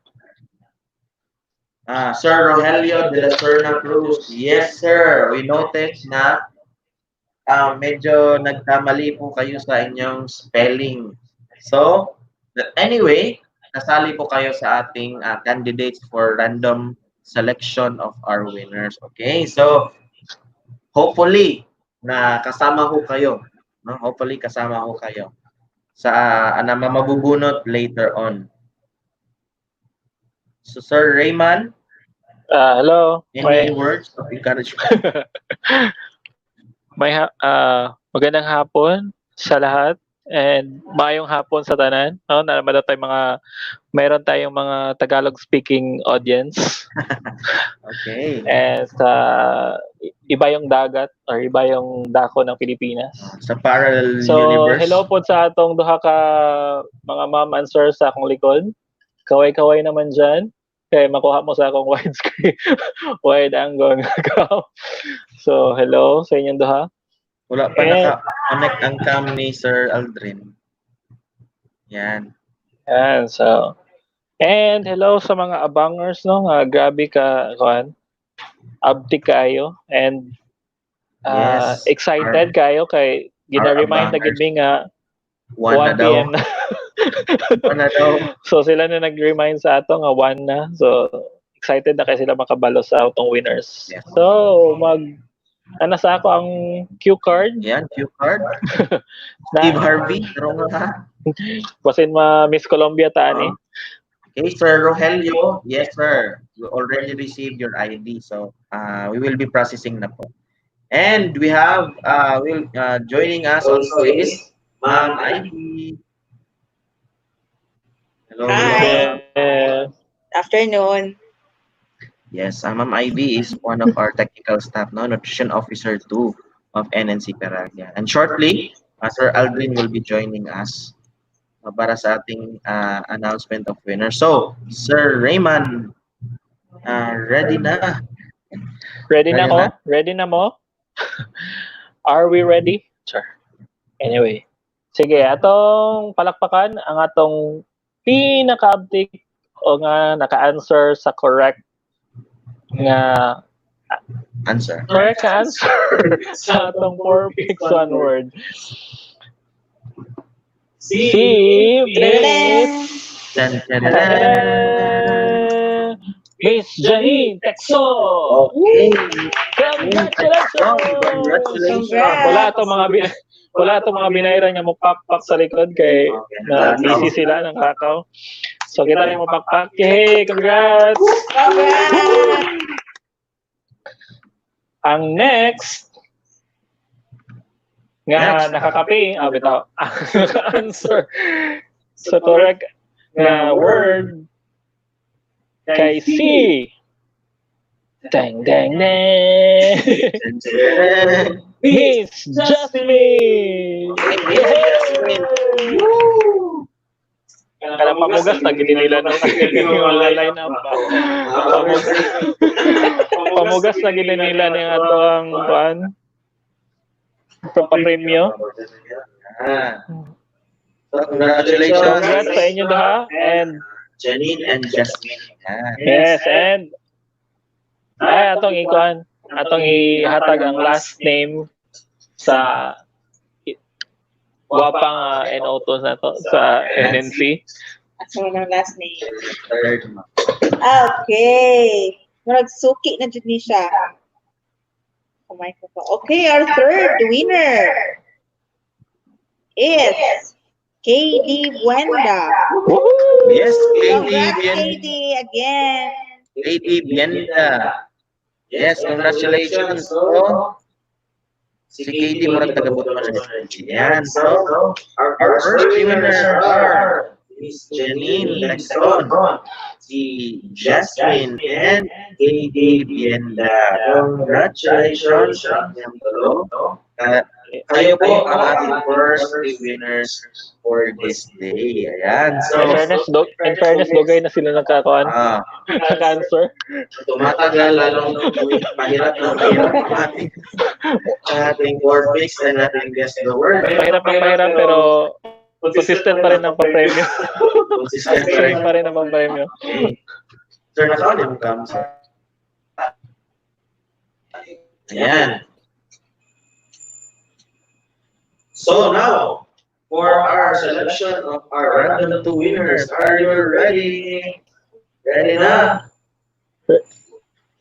Sir Rogelio de la Serna Cruz. Yes, sir. We noticed na medyo nagkamali po kayo sa inyong spelling. So, anyway, nasali po kayo sa ating candidates for random selection of our winners. Okay? So, hopefully, na kasama ho kayo. No? Hopefully, kasama ho kayo sa mabubunot later on. So, Sir Raymond, Hello. any words of encouragement? Magandang hapon sa lahat and maayong hapon sa tanan. No, mayroon tayong mga Tagalog speaking audience. Okay. And iba yung dagat or iba yung dako ng Pilipinas. Sa parallel So, universe. hello po sa atong duha ka mga ma'am and sir sa akong likod. Kaway-kaway naman dyan. Kaya makuha mo sa akong widescreen, wide angle nga ka. So, hello sa inyong duha. Wala pa naka-connect ang cam ni Sir Aldrin. Yan. Yan, so. And hello sa mga abangers, no? Grabe ka, kuan. Abti kayo. And Yes. excited kayo kay gina-remind na gid mi nga 1 p.m. na. One na daw. So sila na nag-remind sa ato nga 1 na. So excited na kay sila makabalo sa atong winners. Yes. So sa ako ang cue card. Yan, cue card. Steve Harvey, pero nga. Basin Miss Colombia tani. Okay, Sir Rogelio. Yes, sir. You already received your ID. So, we will be processing na po. And we have, joining us also is Ma'am ID. Hello. Hi. Afternoon. Yes, Ma'am Ivy is one of our technical staff, no, Nutrition Officer 2 of NNC Caraga. And shortly, Sir Aldrin will be joining us para sa ating announcement of winner. So, Sir Raymond, ready na? Ready na ko? Ready na mo? Are we ready? Sure. Anyway, sige, atong palakpakan ang atong pinaka-update o nga naka-answer sa correct nga answer. Correct answer sa atong 4 picks 1 word. Si Miss Janine Texo. Okay. Congratulations. Wala to mga binayran nga mo pakpak sa likod kay na busy sila ng kakaw. So kita rin mo pakpak. Hey, congrats. Ang next nga nakakapi, bitaw. Answer sa correct nga word kay C. Dang, dang, dang. Miss Jasmine. Kaya pamugas na ginila na yung line up. Pamugas na ginila ng ato ang kuan. Papremyo. Congratulations. Congrats sa inyo daha. And Janine and Jasmine. yes, and atong ihatag ang last name sa wapang NO2 na to sa NNC. Ano ang last name? Okay. Suki na dyan ni siya. Okay, our third winner is KD Buenda. Yes, Congrats, KD, again. KD Bienda. Yes, congratulations. So, si KD murag taga-buto na siya. Yan. So, our first winners are Miss Janine Lexon, si Jasmine, and KD Bienda. Congratulations sa inyong dalo. kayo po ang ating first 3 winners for this day. Ayan. So, in fairness, dugay na sila nagkakuan. Naka-answer. tumatagal, lalong mahirap ang ating board mix na natin guess the word. Mahirap pero consistent pa rin ang pa-premyo. Consistent pa rin ang pa-premyo. Okay. Sir, nakauli mo ka, sir. Ayan. So now, for our selection of our random 2 winners, are you ready? Ready na?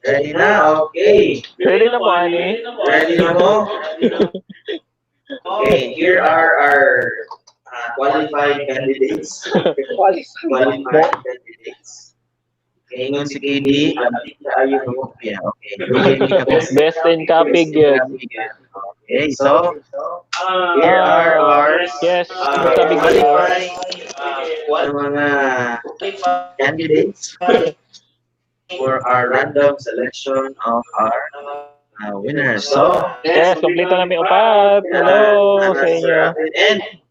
Ready na? Okay. Ready na po, Ani? Ready na po? Okay, here are our qualified candidates. Qualified candidates. Okay, nung si KD, ayun mo. Yeah, okay. Best in copy yun. Okay, so here are ours. Yes, Qualified mga candidates for our random selection of our winners. So, yes, kompleto namin upat. Hello sa inyo. And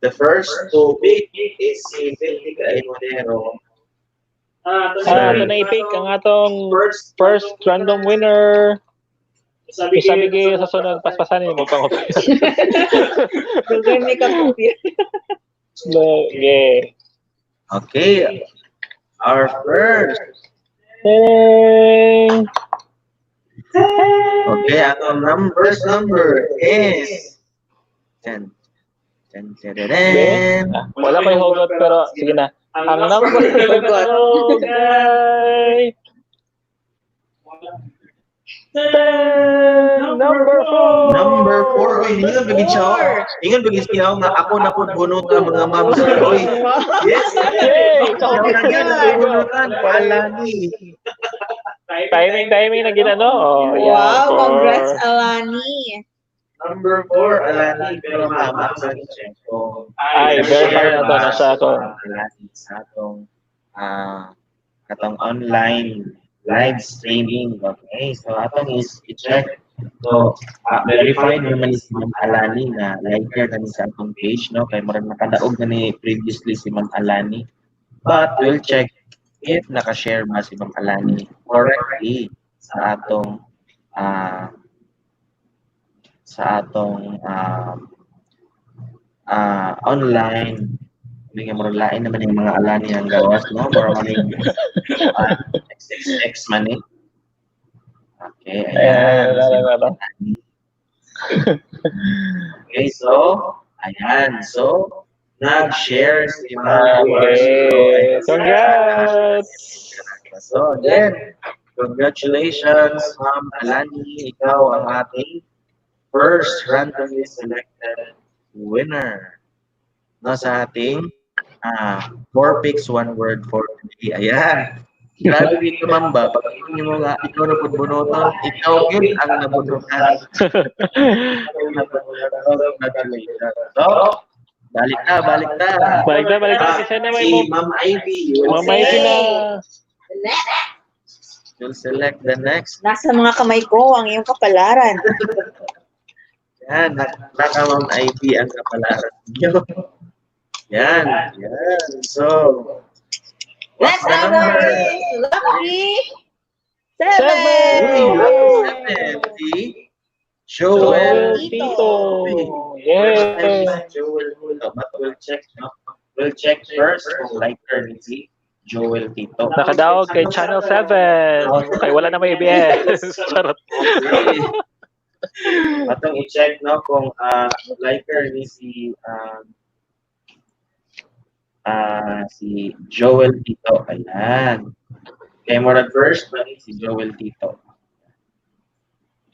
the first to pick is si Felica Inodero. Ito na i-pick ang atong first random winner. Sabi kayo sa sunod, paspasanin mo pang opinion. Dugay may kapupya. Okay. Okay. Our first. Hey. Okay, ang number is 10. Wala pa yung hugot pero sige na. Ang number okay. Number 4. Number 4. Oy, ingon bigid siya. Ingon bigid siya nga ako na pud bunutan mga ma'am sir. Oy. Yes. Yay! Ikaw na gyud bunutan Alani. Timing na ginano. Oh, Wow, congrats, Alani. Number 4, Alani, pero mama sa check ko. Ay, verify na to na siya ako. Alani sa atong online live streaming. Okay, so atong is i-check. So, verified naman si Ma'am Alani na liker na sa atong page, no? Kaya marang nakadaog na ni previously si Ma'am Alani. But we'll check if nakashare ba si Ma'am Alani correctly sa atong online. Hindi mo lain naman yung mga Alani ang gawas, no? Para maning XXX man eh. Okay, ayan. Okay, so, ayan. So, nag-share si Ma'am. Okay, congrats! So, again, congratulations, Ma'am Alani. Ikaw ang ating first randomly selected winner. No, sa ating 4 picks, 1 word for today. Ayan. Grabe dito, Ma'am ba? Pag hindi mo nga, ikaw na bunutan, ikaw din ang nabunutan. So, balik na. Kasi naman si Ma'am Ivy. Ma'am Ivy na. You'll select the next. Nasa mga kamay ko ang iyong kapalaran. Yan, naka Ma'am Ivy ang kapalaran niyo. Yan. So, Next number is lucky 7. Si Joel Tito. Yay! Joel Tito. But we'll check, no? We'll check first kung liker ni si Joel Tito. Nakadaog kay Channel 7. Kay wala na may ABS. Charot. Atong i-check, no, kung liker ni si Joel Tito. Ayan. Kaya mo first, si Joel Tito.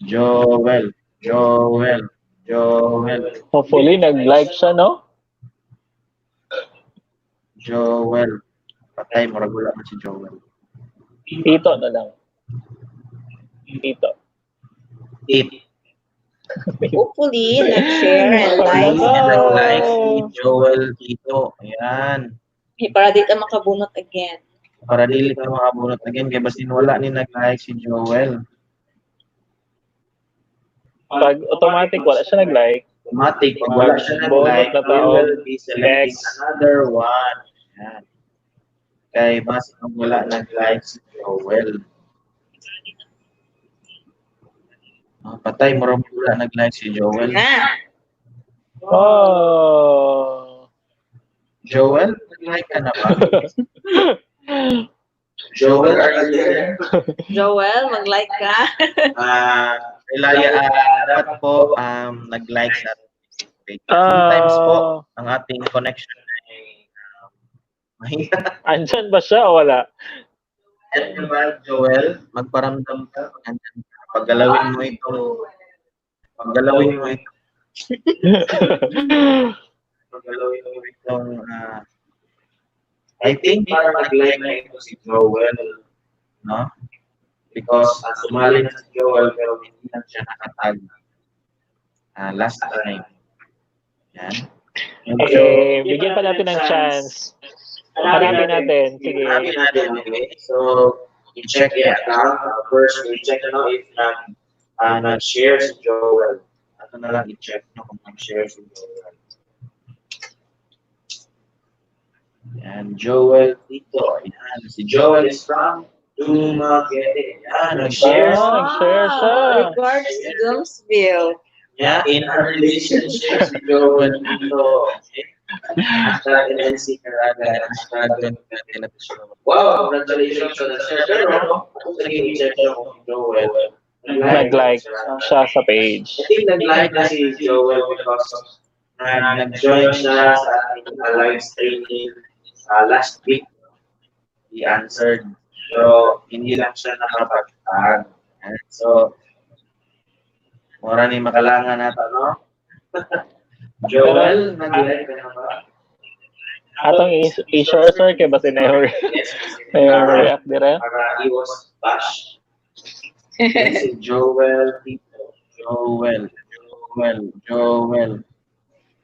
Joel. Hopefully, nag-like siya, no? Joel. Patay, maragula man si Joel. Tito na lang. Tito. 8. Hopefully, nag-share and like. Like si Joel Tito. Ayan. Para di ka makabunot again. Para dili ka makabunot again. Kaya basin wala ni nag-like si Joel. Pag automatic, wala siya nag-like. Automatic, pag wala siya Bonus nag-like, na we tao. will be selecting X. another one. Yan. Kay mas kung wala nag-like si Joel. Patay, marami wala nag-like si Joel. Na. Oh. Joel, nag-like ka na ba? Joel, are you there? Joel, mag-like ka. Dapat po nag-like sa page. Sometimes po, ang ating connection ay mahina. Andyan ba siya o wala? Yan ba, Joel? Magparamdam ka. Andyan ka. Paggalawin mo ito. Paggalawin mo itong I think parang nag-like na ito si Joel, no? Because sumali na si Joel pero hindi lang siya nakatag last time. Yan. Okay, bigyan pa natin ng chance. Hanapin natin. Sige. Hanapin natin. Okay. So, i-check the account. First, i-check if nag-share si Joel. Ito na lang i-check kung nag-share si Joel. Yan, Joel Tito. Yan, si Joel is from Dumaguete. Yan, nag-share. Nag-share siya. Regards to Gumsville. Yeah, in a relationship si Joel Tito. Okay. Hashtag NNC Caraga. Hashtag wow, congratulations sa nag-share. Pero, kung naging i-check nyo kung Joel, Nag-like siya sa page. I think nag-like na si Joel because nag-join siya sa ating live streaming last week. He answered. So, hindi lang siya nakapag-tag. So, mura ni makalangan natin, no? Joel, nag-like ka na ba? Atong i-share sir kay ba sinayo react dire? Para iwas bash. Si Joel Tito. Joel.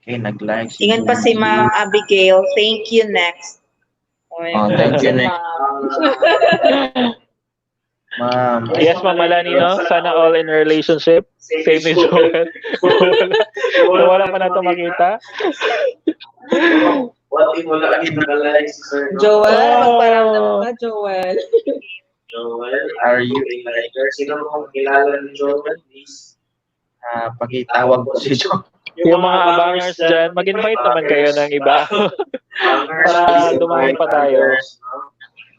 Okay, nag-like si Ingat pa si Ma'am Abigail. Thank you, next. Thank you, next. Ma'am. Yes, Ma'am Malani, no? Sana all in a relationship. Same ni Joel. Wala pa na ito makita. What if wala lagi nag-like si Sir? Joel, magparamdam ka, Joel. Joel, are you a liker? Sino kung kilala ni Joel, please? Pakitawag po si Joel. Yung mga abangers dyan, mag-invite naman kayo ng iba. Para dumami pa tayo.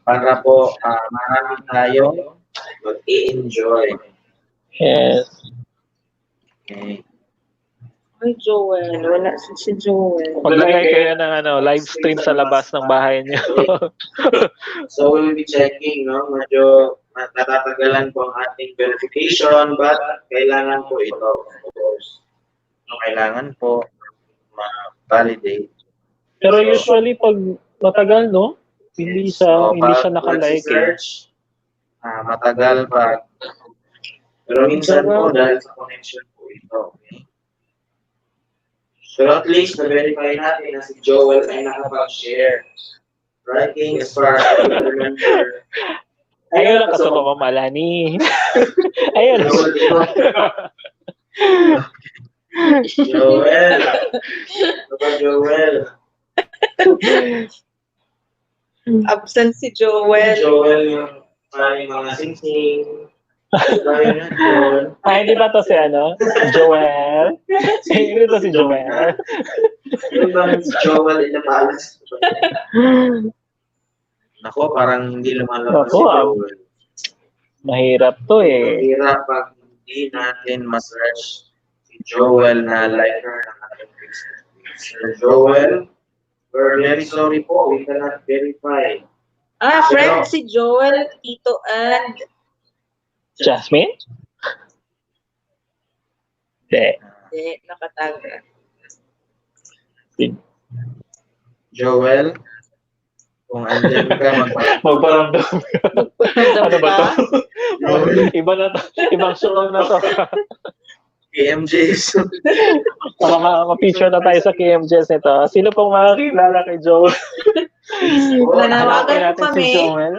Para po marami tayo mag-i-enjoy. Yes. Okay. Ay, Joel. Wala si Joel. Maglagay kayo ng live stream sa labas ng bahay niyo. So we'll be checking, no? Medyo natatagalan po ang ating verification, but kailangan po ito, of course. Kailangan po ma-validate. Pero usually pag matagal, no? Hindi siya naka-like eh. Matagal pa. Pero minsan po dahil sa connection po ito, okay? Pero at least na-verify natin na si Joel ay nakapag-share. Writing as far as I remember. Ayun lang kaso ko Malani. Ayun. Joel. Joel. Absent si Joel. Joel yung mga sing-sing. Joel. Hindi ba to si Joel? Hindi to si Joel. Yung ba si Joel inapalas? Nako, parang hindi lumalabas si Joel. Mahirap to eh. Mahirap pag hindi natin ma-search si Joel na liker ng ating Facebook. Sir Joel, we're very sorry po. We cannot verify. Friend si Joel, Tito, and Jasmine? Hindi. Nakatag. Joel, kung andyan ka, magparamdam ka. Ano ba to? Iba na to. Ibang show na to. KMJs. Ma-feature na tayo sa KMJs nito. Sino pong makakilala kay Joel? Nanawagan po natin kami. si Joel.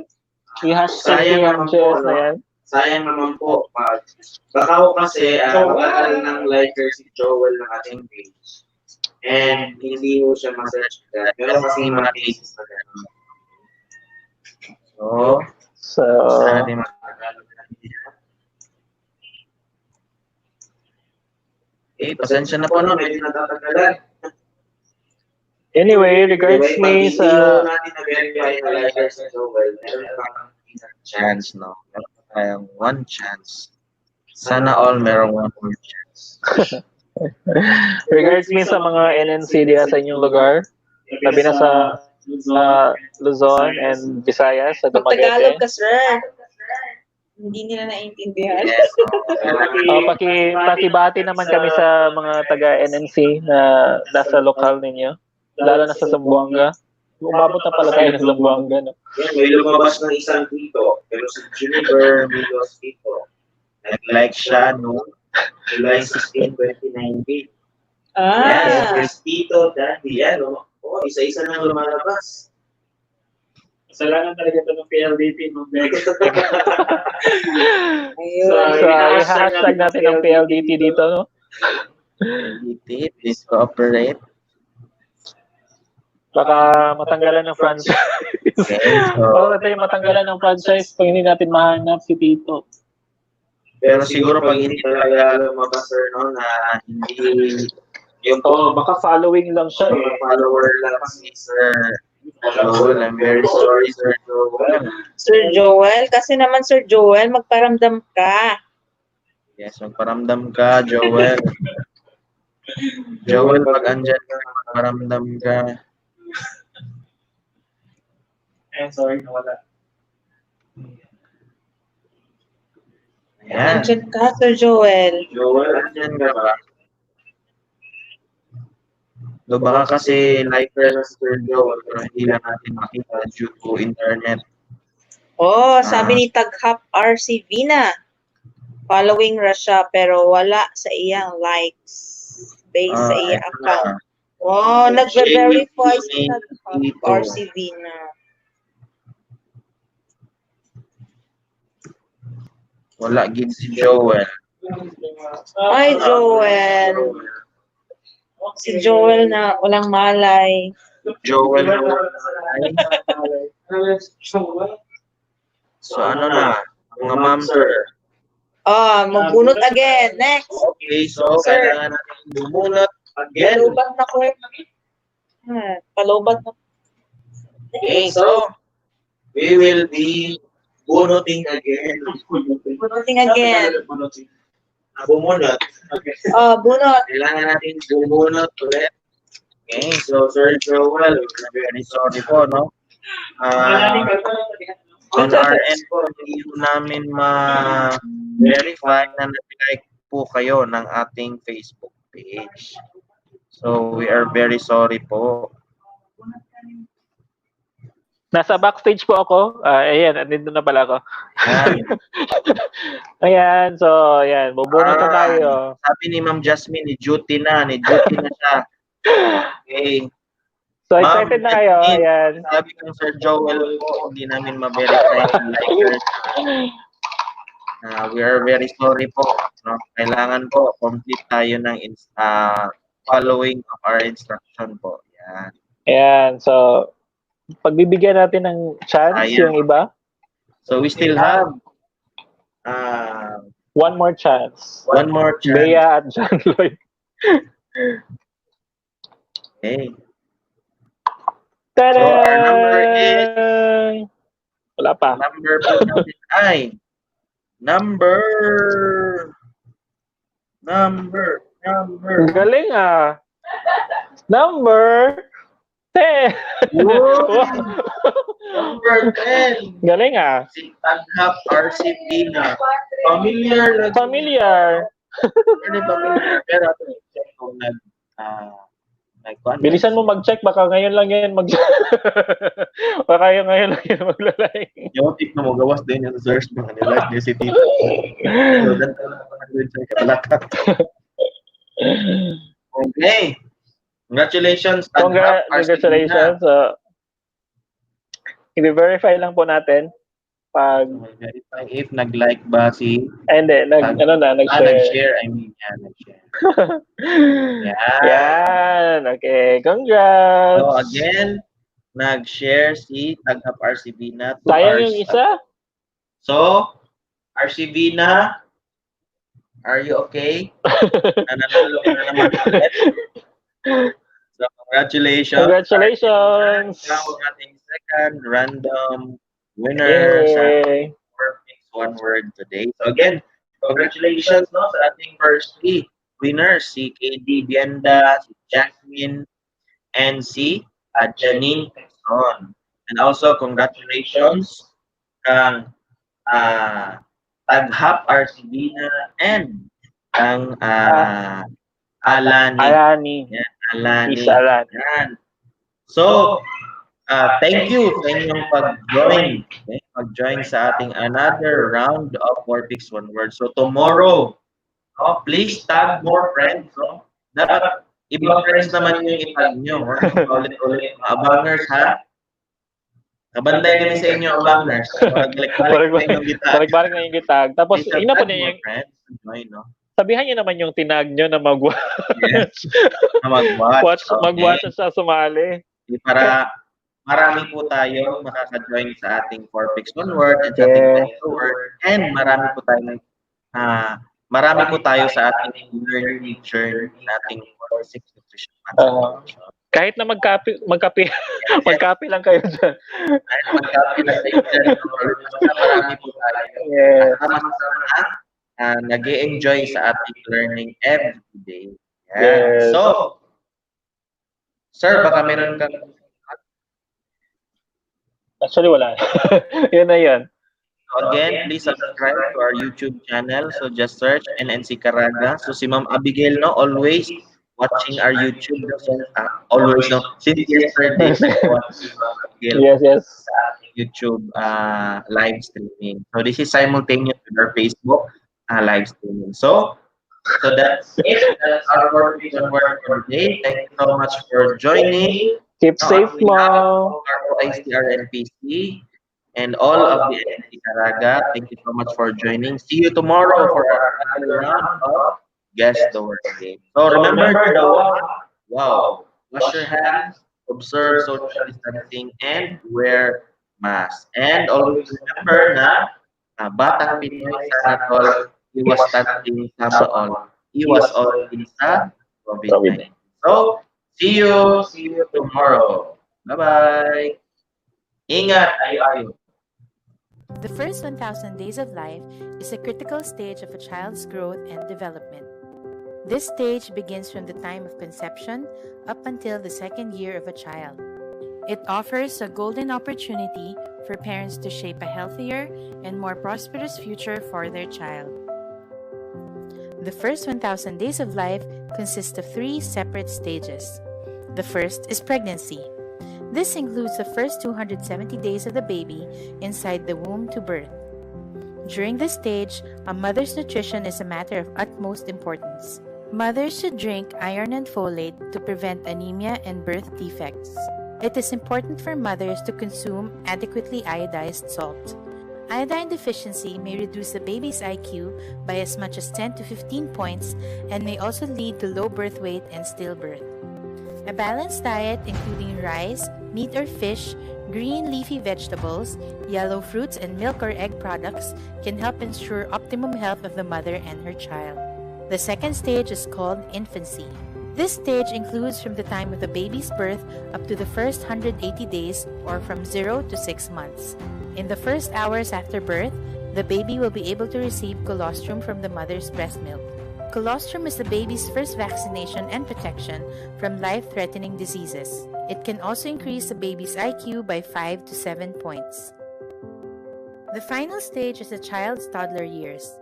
I-hashtag KMJs na yan. sayang naman po. Baka ko kasi, matagal ng liker si Joel ng ating page. And hindi mo siya ma-search ka. Pero kasi mga cases na gano'n. So, Sana natin makakagalog na niya. Pasensya na po, no? Medyo natatagalan. anyway, regards me Hindi sa... natin na-verify na liker si Joel. Meron pang isang chance, no? Meron pa tayong one chance. Sana all merong one more chance. Regards me sa mga NNC diya sa inyong lugar, sabi na sa Luzon and Visayas, sa Magtagalog Dumaguete. ka, sir. Hindi nila naiintindihan. Yes. Pakibati naman kami sa mga taga-NNC na nasa lokal ninyo, lalo na sa Zamboanga. Umabot na pala tayo ng Zamboanga, no? Yan, may lumabas ng isang dito. Pero si Juniper Migos dito. Like siya, no? July 16, 2019. Yes, Tito, Daddy, yan, no? Isa-isa nang lumalabas. Kasalanan talaga ito ng PLDT, no? Ayun. So, i-hashtag natin ang PLDT dito, no? PLDT, please cooperate. Baka matanggalan ng franchise. Baka tayo matanggalan ng franchise pag hindi natin mahanap si Tito. Pero siguro pag hindi talaga lumabas, sir, no, na hindi yung Baka following lang siya. follower lang si Sir Joel. I'm very sorry, Sir Joel. Sir Joel, kasi naman Sir Joel, magparamdam ka. Yes, magparamdam ka, Joel. Joel, pag andyan ka, magparamdam ka. Sorry, nawala. Ayan. Andyan ka, Sir Joel. Joel, andyan ka ba? So, baka kasi liker na Sir Joel, pero hindi na natin makita due to internet. Sabi ni Taghap RCV na. Following ra siya, pero wala sa iyang likes based sa iyang account. Nagve-verify si Taghap RCV na. Wala gid si Joel. Ay, Joel. Si Joel na walang malay. Joel na So ano na, mga ma'am, sir. Magbunot again. Next. Okay, so kailangan natin bumunot again. Palubat na ko. Palubat na. Okay, so we will be bunuting again. Bunuting again. Bumunot. Bunot. Kailangan natin bumunot ulit. Okay, so Sir Joel, we're very sorry po, no? On our end po, hindi po namin ma-verify na nag-like po kayo ng ating Facebook page. So, we are very sorry po. Nasa backstage po ako. Ayan, andito na pala ako. Ayan, so, ayan, bubunot na tayo. Sabi ni Ma'am Jasmine, ni-duty na siya. Okay. So, excited na kayo. Ayan. Sabi ng Sir Joel po, hindi namin ma-verify yung likers. We are very sorry po. No? Kailangan po, complete tayo ng following of our instruction po. Yan. Ayan, so, pagbibigyan natin ng chance yung iba. So, we still have one more chance. One more chance. Bea at John Lloyd. Okay. Ta-da! So, our number is... Wala pa. Number po natin ay... Number... Galing Number 10. Number 10. Galing Si Taghap RCP na. Familiar. Pero ito, check kung bilisan mo mag-check, baka ngayon lang yan baka ngayon lang yan maglalay. Yung tip na mo, gawas din yung search mo, nilike niya si Tito. So, ganito lang ako nag-check at lakat. Okay. Congratulations. Congratulations. I-verify lang po natin. Pag, So, may verify if nag-like ba si hindi, nag-share. nag-share. I mean, yeah, nag-share. Yeah. Yan. Okay. So, Congrats. again, nag-share si Taghap RCB na 2 Sayang hours. yung isa. So, RCB na, are you okay? Nananalo ka na naman ulit. So, congratulations. Congratulations. Ikaw ang ating second random winner sa Yay. PICS One Word today. So again, congratulations no, sa ating first 3 winners, si KD Bienda, si Jasmine, and si Janine Quezon. And also, congratulations kang Taghap RCB and ang Alani. Alani. Yan, Alani. Miss Alani. Yan. So, thank you sa inyong pag-join. Okay? Pag-join sa ating another round of More Picks One Word. So, tomorrow, please tag more friends. No? Dapat, ibang friends naman yung itag nyo. Ulit-ulit. Mga abangers, ha? Kabantay kami sa inyo, abangers. Balik-balik na yung gitag. Tapos, ina po niya yung... Friends, join, no? Sabihan niyo naman yung tinag nyo na mag-watch. Yes. Na mag-watch. Mag-watch at sa sumali. Para marami po tayo makaka-join sa ating 4 Picks One Word and sa ating 2 Word. And marami po tayo sa ating learning journey nating 4-6 nutrition months. Kahit na magkape lang kayo dyan. Kahit magkape lang kayo dyan. Marami po tayo. Yes. Sama-sama nag-e-enjoy sa ating learning every day. Yes. So, sir, baka meron kang... Actually, wala. Yun na yun. So again, please subscribe to our YouTube channel. So just search NNC Caraga. So si Ma'am Abigail, no, always watching our YouTube. Always, no, since yesterday, watching Ma'am Abigail yes. sa YouTube live streaming. So this is simultaneous with our Facebook live streaming. So that's it. That's our work for today. Thank you so much for joining. Keep safe, Mom. Our OICR NPC and all of the NNC Caraga. Thank you so much for joining. See you tomorrow for another round of Guess the Word game. So remember the wow. Wash your hands, observe social distancing, and wear mask. And always remember na Batang Pinoy sana tol, iwas tating sama all. Iwas all din sa COVID-19. So, see you tomorrow. Bye-bye. Ingat ayo. The first 1,000 days of life is a critical stage of a child's growth and development. This stage begins from the time of conception up until the 2nd year of a child. It offers a golden opportunity for parents to shape a healthier and more prosperous future for their child. The first 1,000 days of life consist of 3 separate stages. The first is pregnancy. This includes the first 270 days of the baby inside the womb to birth. During this stage, a mother's nutrition is a matter of utmost importance. Mothers should drink iron and folate to prevent anemia and birth defects. It is important for mothers to consume adequately iodized salt. Iodine deficiency may reduce the baby's IQ by as much as 10 to 15 points and may also lead to low birth weight and stillbirth. A balanced diet including rice, meat or fish, green leafy vegetables, yellow fruits, and milk or egg products can help ensure optimum health of the mother and her child. The second stage is called infancy. This stage includes from the time of the baby's birth up to the first 180 days or from 0 to 6 months. In the first hours after birth, the baby will be able to receive colostrum from the mother's breast milk. Colostrum is the baby's first vaccination and protection from life-threatening diseases. It can also increase the baby's IQ by 5 to 7 points. The final stage is the child's toddler years.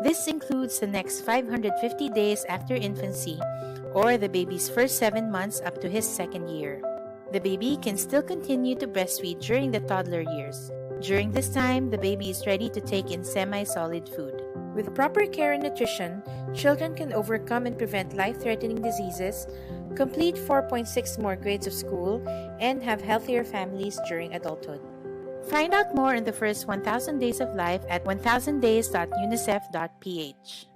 This includes the next 550 days after infancy or the baby's first 7 months up to his 2nd year. The baby can still continue to breastfeed during the toddler years. During this time, the baby is ready to take in semi-solid food. With proper care and nutrition, children can overcome and prevent life-threatening diseases, complete 4.6 more grades of school, and have healthier families during adulthood. Find out more in the first 1,000 days of life at 1000days.unicef.ph.